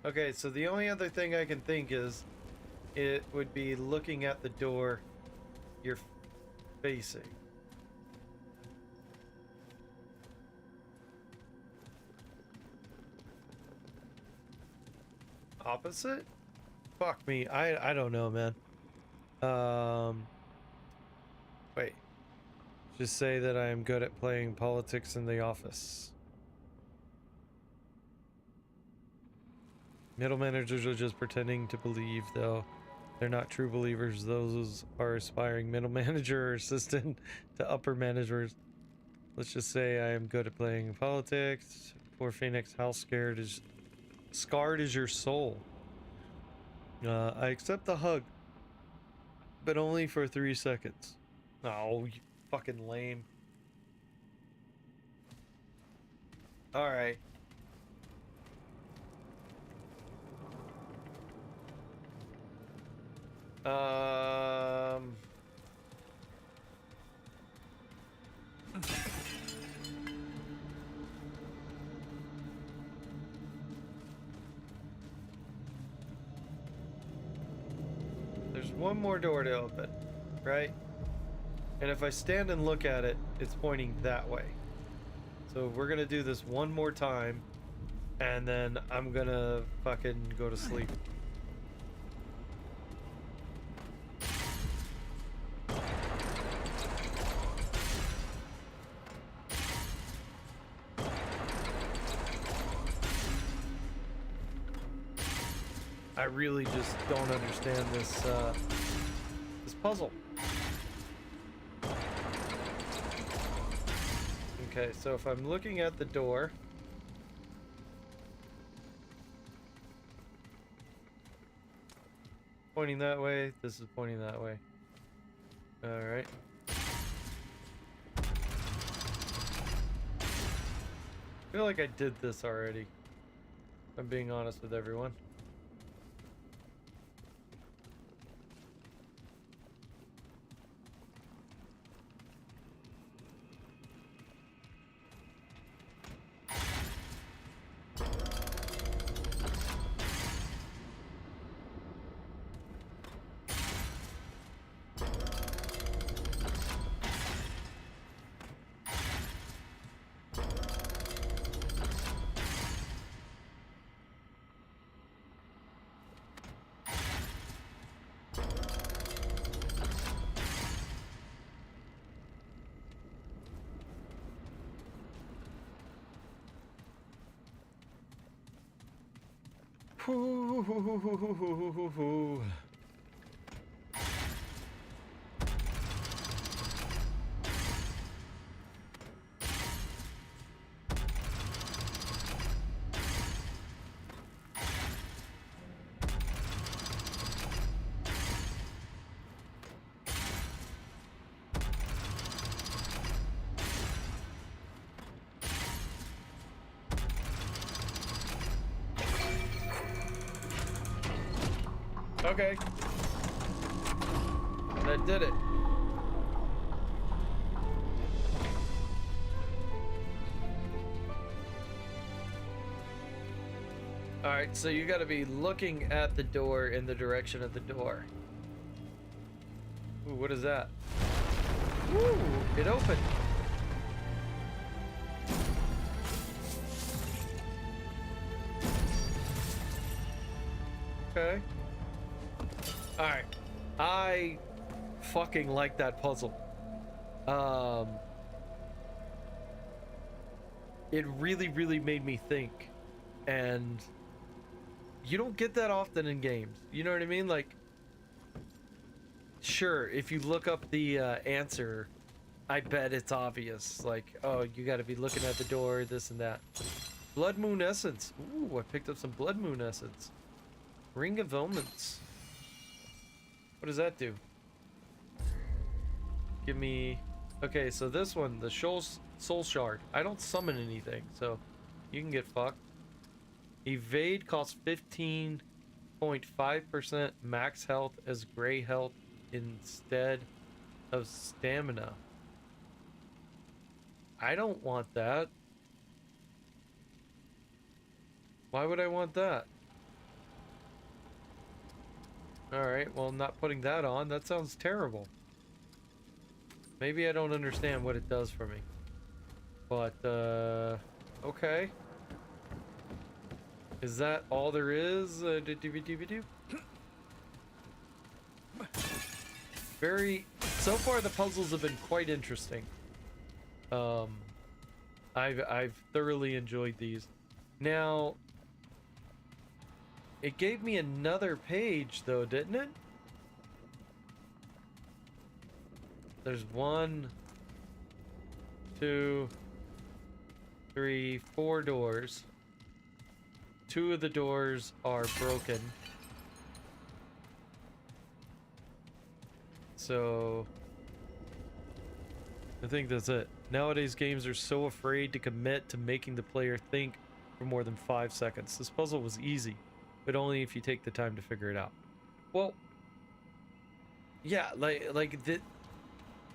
A: Okay, so the only other thing I can think is it would be looking at the door you're facing. Opposite? Fuck me. I don't know, man. Wait. Just say that I am good at playing politics in the office. Middle managers are just pretending to believe, though. They're not true believers. Those are aspiring middle manager or assistant to upper managers. Let's just say I am good at playing politics. Poor Phoenix, how scared is... Scarred is your soul. I accept the hug, but only for 3 seconds. Oh, you fucking lame. Alright. There's one more door to open, right? And if I stand and look at it, it's pointing that way. So we're gonna do this one more time, and then I'm gonna fucking go to sleep. I really just don't understand this this puzzle. Okay, so if I'm looking at the door, pointing that way, this is pointing that way. All right. I feel like I did this already, if I'm being honest with everyone. Okay. That did it. Alright, so you gotta be looking at the door in the direction of the door. Ooh, what is that? Ooh, it opened. Okay. Alright. I fucking like that puzzle. It really, really made me think. And you don't get that often in games. You know what I mean? Like, sure, if you look up the answer, I bet it's obvious. Like, oh, you gotta be looking at the door, this and that. Blood Moon Essence. Ooh, I picked up some Blood Moon Essence. Ring of Omens. What does that do? Give me... Okay, so this one, the Soul Shard. I don't summon anything, so you can get fucked. Evade costs 15.5% max health as gray health instead of stamina. I don't want that. Why would I want that? Alright, well, I'm not putting that on. That sounds terrible. Maybe I don't understand what it does for me. But, okay. Is that all there is? Very... So far, the puzzles have been quite interesting. I've thoroughly enjoyed these. Now... It gave me another page, though, didn't it? There's 1, 2, 3, 4 doors. 2 of the doors are broken. So... I think that's it. Nowadays, games are so afraid to commit to making the player think for more than 5 seconds. This puzzle was easy, but only if you take the time to figure it out. Well, yeah,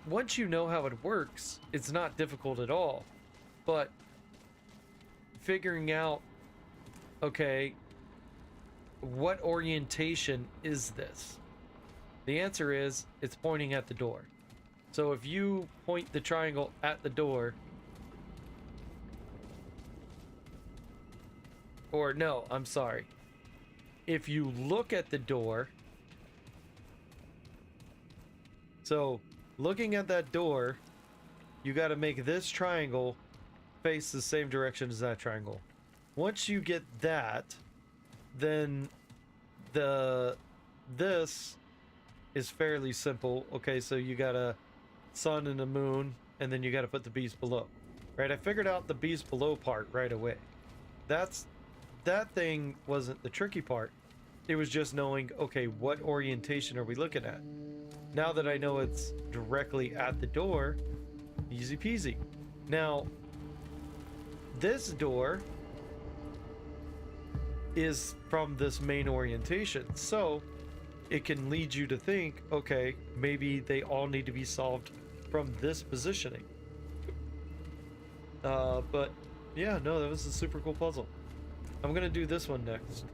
A: once you know how it works, it's not difficult at all. But figuring out, okay, what orientation is this? The answer is, it's pointing at the door. So if you point the triangle at the door, or no, I'm sorry. If you look at the door, so looking at that door, you got to make this triangle face the same direction as that triangle. Once you get that, then this is fairly simple. Okay, so you got a sun and a moon, and then you got to put the beast below. Right? I figured out the beast below part right away. That thing wasn't the tricky part. It was just knowing, okay, what orientation are we looking at? Now that I know it's directly at the door, easy peasy. Now, this door is from this main orientation, so it can lead you to think, okay, maybe they all need to be solved from this positioning. But yeah, no, that was a super cool puzzle. I'm gonna do this one next.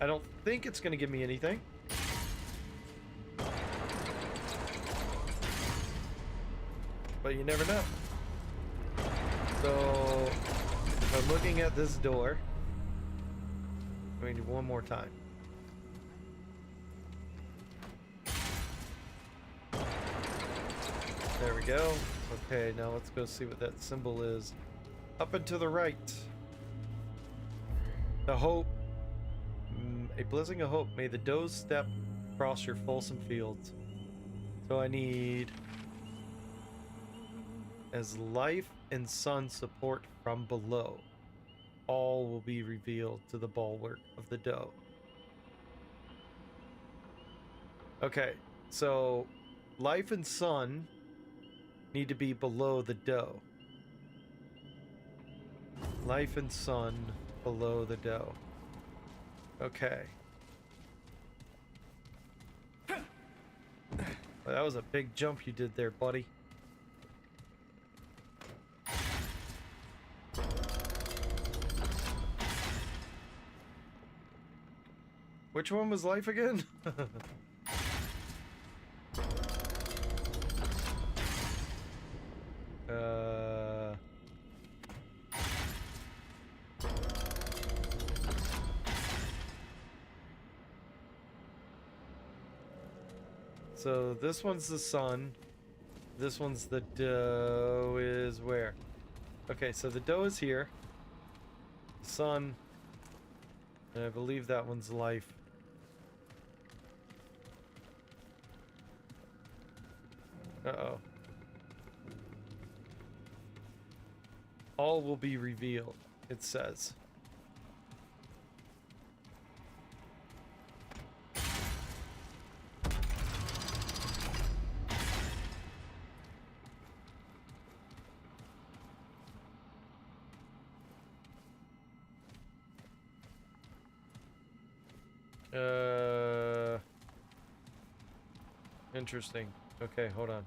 A: I don't think it's gonna give me anything. But you never know. So, I'm looking at this door. I'm going to do one more time. There we go. Okay, now let's go see what that symbol is. Up and to the right. The hope. A blessing of hope. May the does step across your fulsome fields. So I need... As life and sun support from below, all will be revealed to the bulwark of the doe. Okay, so life and sun need to be below the doe. Life and sun below the doe. Okay. Well, that was a big jump you did there, buddy. Which one was life again? So this one's the sun. This one's the dough is where? Okay, so the dough is here. The sun. And I believe that one's life. Uh-oh. All will be revealed, it says. Interesting. Okay, hold on.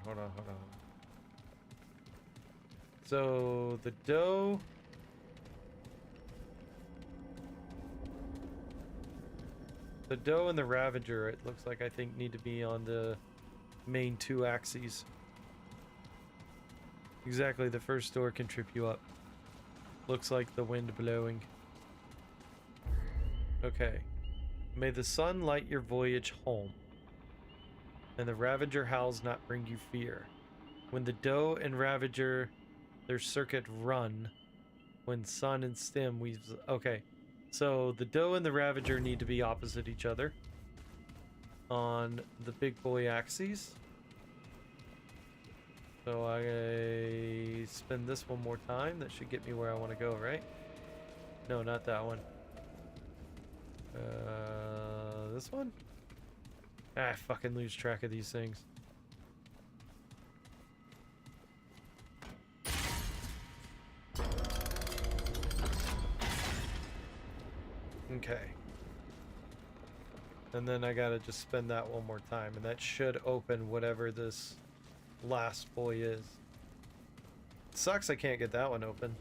A: So, the dough... The dough and the Ravager, it looks like, I think, need to be on the main 2 axes. Exactly, the first door can trip you up. Looks like the wind blowing. Okay. May the sun light your voyage home, and the Ravager howls not bring you fear. When the dough and Ravager their circuit run, when sun and stem weaves... Okay, so the dough and the Ravager need to be opposite each other on the big boy axes. So I spin this one more time. That should get me where I want to go, right? No, not that one. This one? I fucking lose track of these things. Okay. And then I gotta just spin that one more time, and that should open whatever this last boy is. It sucks I can't get that one open.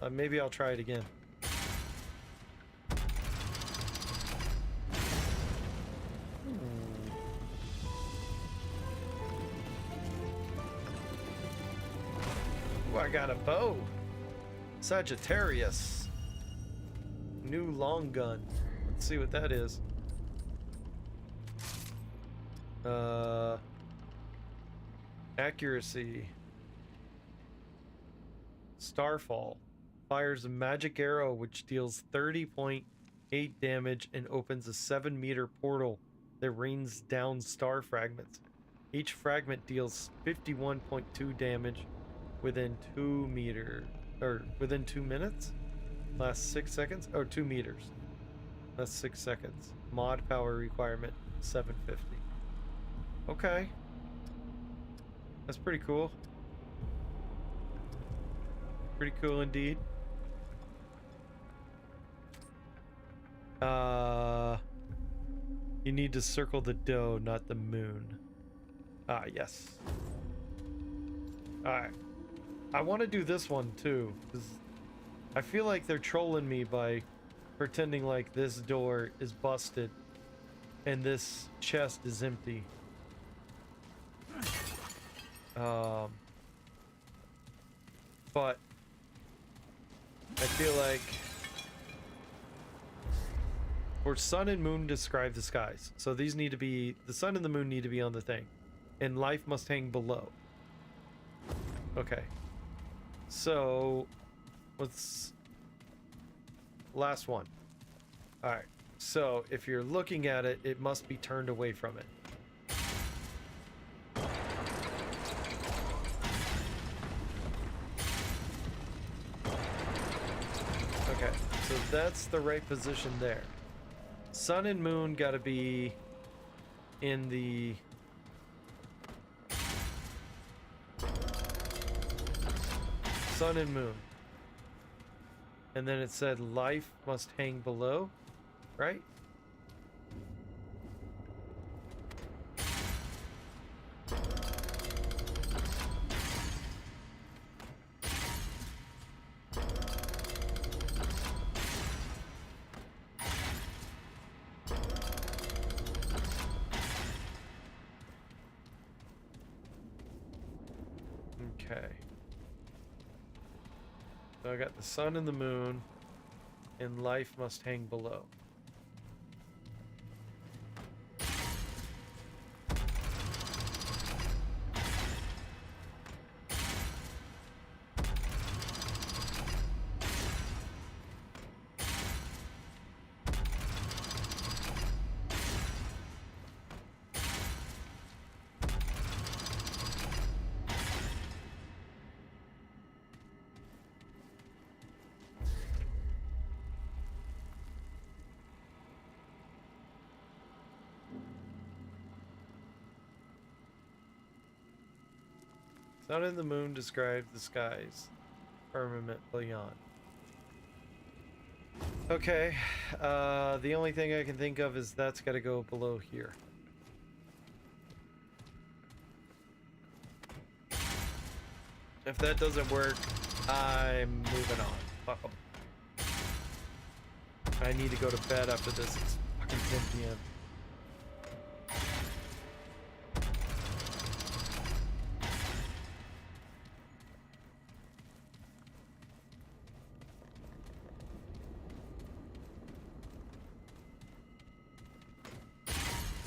A: Maybe I'll try it again. Ooh, I got a bow. Sagittarius. New long gun. Let's see what that is. Accuracy. Starfall. Fires a magic arrow which deals 30.8 damage and opens a 7-meter portal that rains down star fragments. Each fragment deals 51.2 damage within 2 minutes? Last 6 seconds? Oh, 2 meters. That's 6 seconds. Mod power requirement 750. Okay. That's pretty cool. Pretty cool indeed. You need to circle the dough, not the moon. Ah, yes. Alright. I want to do this one too, because I feel like they're trolling me by pretending like this door is busted and this chest is empty. But I feel like for sun and moon describe the skies. So these need to be, the sun and the moon need to be on the thing. And life must hang below. Okay. So let's... Last one. Alright. So if you're looking at it, it must be turned away from it. Okay. So that's the right position there. Sun and moon gotta be in the... Sun and moon. And then it said life must hang below, right? Okay. So I got the sun and the moon, and life must hang below. Sun and the moon describe the skies. Firmament beyond. Okay. The only thing I can think of is that's got to go below here. If that doesn't work, I'm moving on. Fuck 'em. I need to go to bed after this. It's fucking 10 p.m.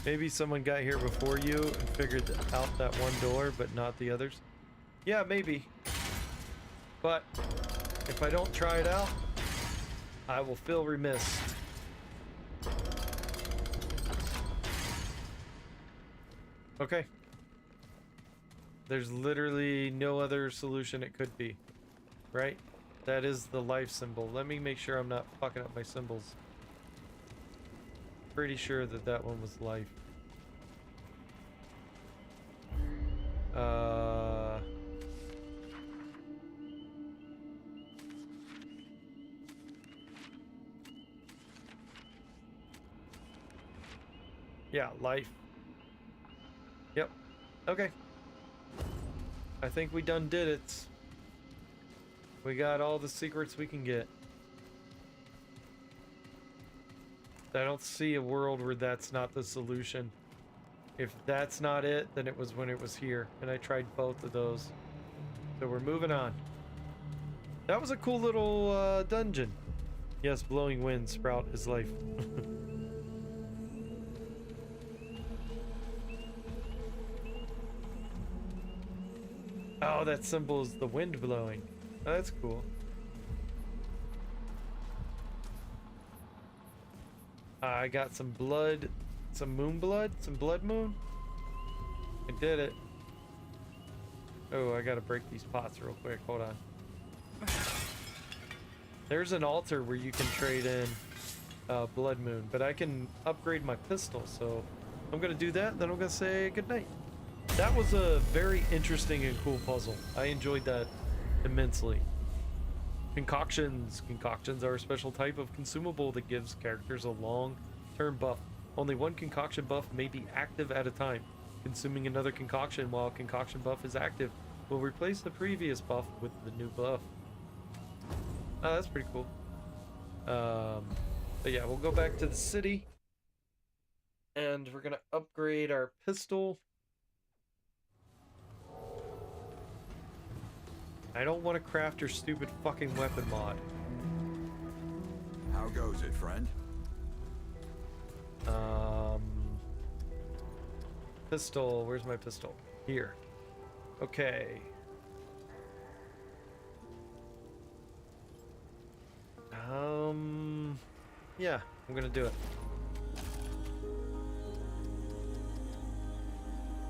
A: Maybe someone got here before you and figured out that one door, but not the others. Yeah, maybe. But if I don't try it out, I will feel remiss. Okay. There's literally no other solution it could be, right? That is the life symbol. Let me make sure I'm not fucking up my symbols. Pretty sure that that one was life. Yeah, life. Yep. Okay. I think we done did it. We got all the secrets we can get. I don't see a world where that's not the solution. If that's not it, then it was when it was here. And I tried both of those. So we're moving on. That was a cool little dungeon. Yes, blowing wind sprout is life. Oh, that symbol is the wind blowing. Oh, that's cool. I got some blood, some moon blood, some blood moon. I did it. Oh, I gotta break these pots real quick. Hold on. There's an altar where you can trade in blood moon, but I can upgrade my pistol, so I'm gonna do that. Then I'm gonna say goodnight. That was a very interesting and cool puzzle. I enjoyed that immensely. Concoctions. Concoctions are a special type of consumable that gives characters a long-term buff. Only one concoction buff may be active at a time. Consuming another concoction while concoction buff is active will replace the previous buff with the new buff. Oh, that's pretty cool. But yeah, we'll go back to the city. And we're gonna upgrade our pistol. I don't want to craft your stupid fucking weapon mod.
E: How goes it, friend?
A: Pistol. Where's my pistol? Here. Okay. Yeah, I'm gonna do it.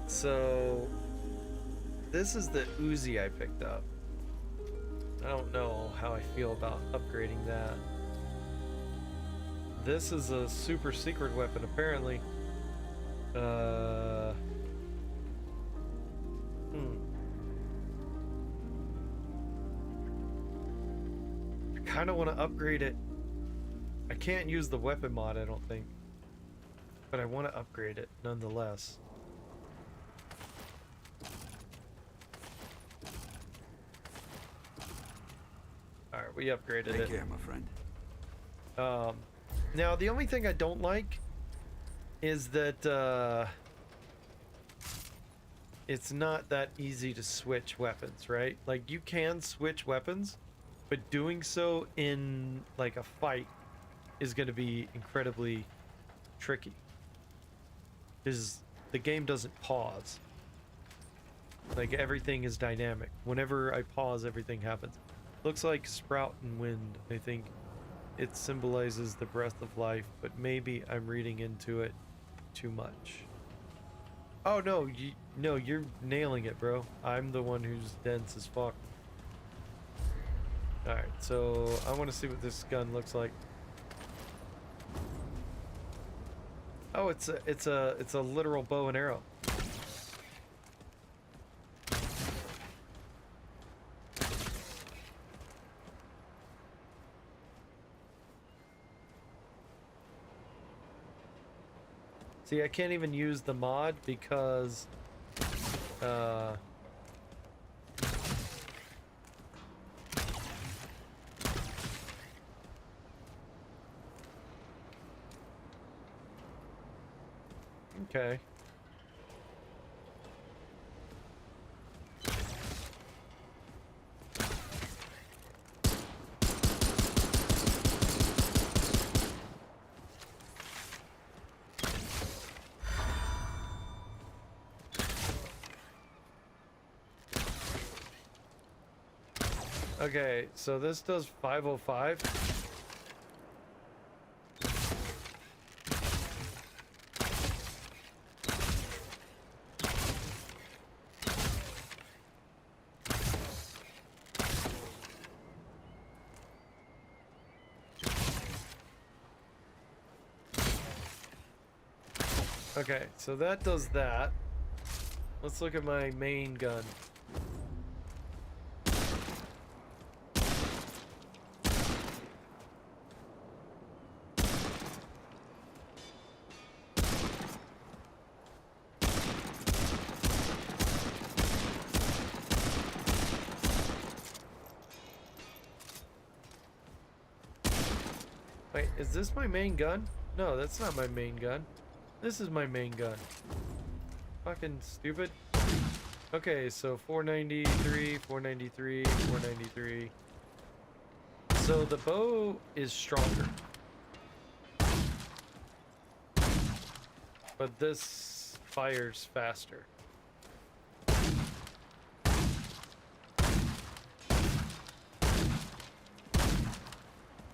A: So, this is the Uzi I picked up. I don't know how I feel about upgrading that. This is a super secret weapon, apparently. I kind of want to upgrade it. I can't use the weapon mod, I don't think. But I want to upgrade it, nonetheless. Alright, we upgraded it.
E: Take care, my friend.
A: Now, the only thing I don't like is that it's not that easy to switch weapons, right? Like, you can switch weapons, but doing so in, like, a fight is going to be incredibly tricky. Because the game doesn't pause. Like, everything is dynamic. Whenever I pause, everything happens. Looks like sprout and wind. I think it symbolizes the breath of life, but maybe I'm reading into it too much. Oh no, no, you're nailing it, bro. I'm the one who's dense as fuck. Alright, so I want to see what this gun looks like. Oh, it's a literal bow and arrow. See, I can't even use the mod because okay. Okay, so this does 505. Okay, so that does that. Let's look at my main gun. Wait, is this my main gun? No, that's not my main gun. This is my main gun. Fucking stupid. Okay, so 493, 493, 493. So the bow is stronger. But this fires faster.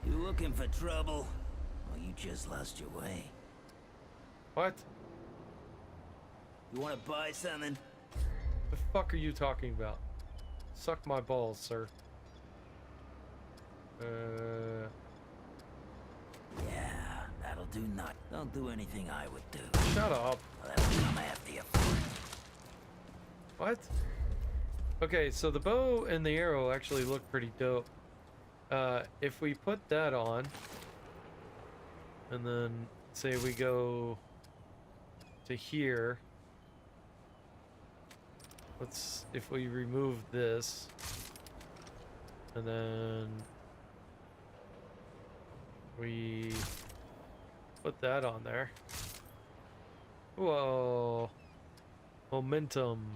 E: You looking for trouble? Or you just lost your way?
A: What?
E: You wanna buy something?
A: The fuck are you talking about? Suck my balls, sir.
E: Yeah, that'll do not. Don't do anything I would do.
A: Shut up.
E: Well, that'll come after you for it.
A: What? Okay, so the bow and the arrow actually look pretty dope. If we put that on, and then say we go to here, if we remove this, and then we put that on there. Whoa. Momentum.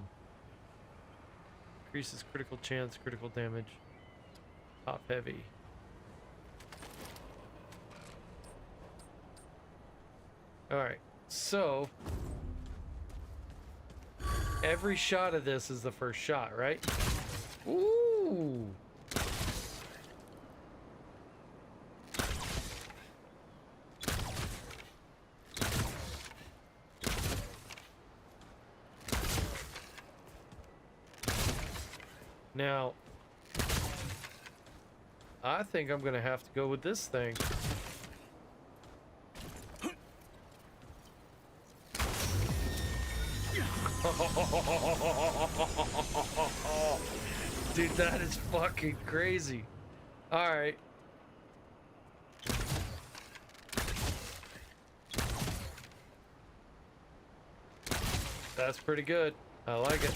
A: Increases critical chance, critical damage. Top heavy. Alright, so every shot of this is the first shot, right? Ooh! Now, I think I'm gonna have to go with this thing. Dude, that is fucking crazy. Alright. That's pretty good. I like it.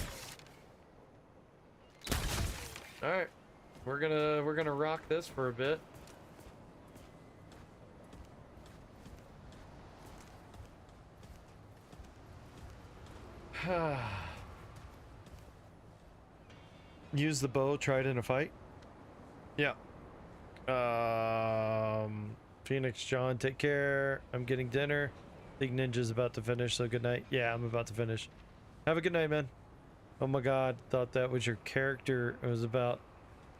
A: Alright. We're gonna rock this for a bit. Use the bow, try it in a fight. Yeah. Phoenix John, take care. I'm getting dinner. League Ninja's about to finish, so good night. Yeah, I'm about to finish. Have a good night, man. Oh my god, thought that was your character. I was about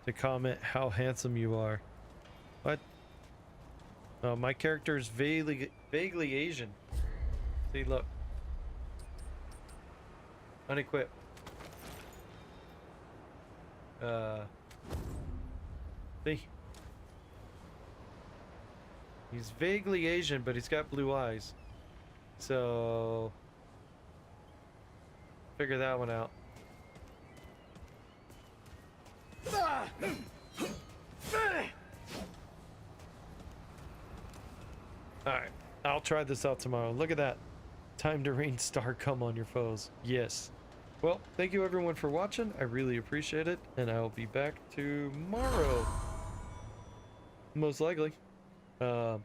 A: to comment how handsome you are. What? Oh, my character is vaguely Asian. See, look. Unequipped. See? He's vaguely Asian, but he's got blue eyes. So figure that one out. Alright, I'll try this out tomorrow. Look at that. Time to rain star come on your foes. Yes. Well, thank you everyone for watching. I really appreciate it, and I'll be back tomorrow. Most likely. I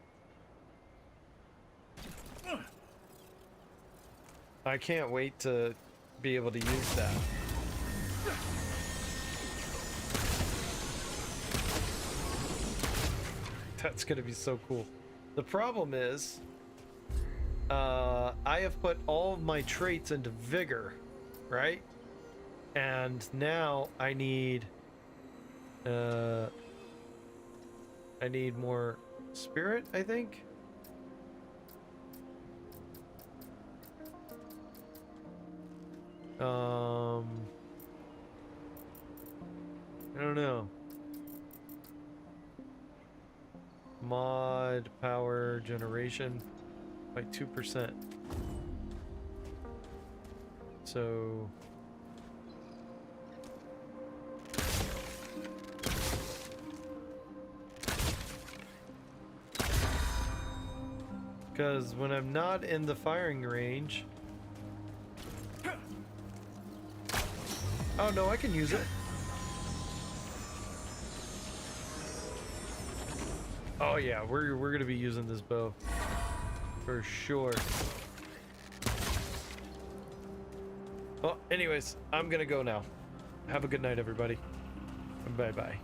A: can't wait to be able to use that. That's gonna be so cool. The problem is, I have put all of my traits into vigor, right? And now I need more spirit, I think. I don't know. Mod power generation by 2%. So because when I'm not in the firing range. Oh no, I can use it. Oh yeah, we're gonna be using this bow for sure. Well, anyways, I'm gonna go now. Have a good night, everybody. Bye bye.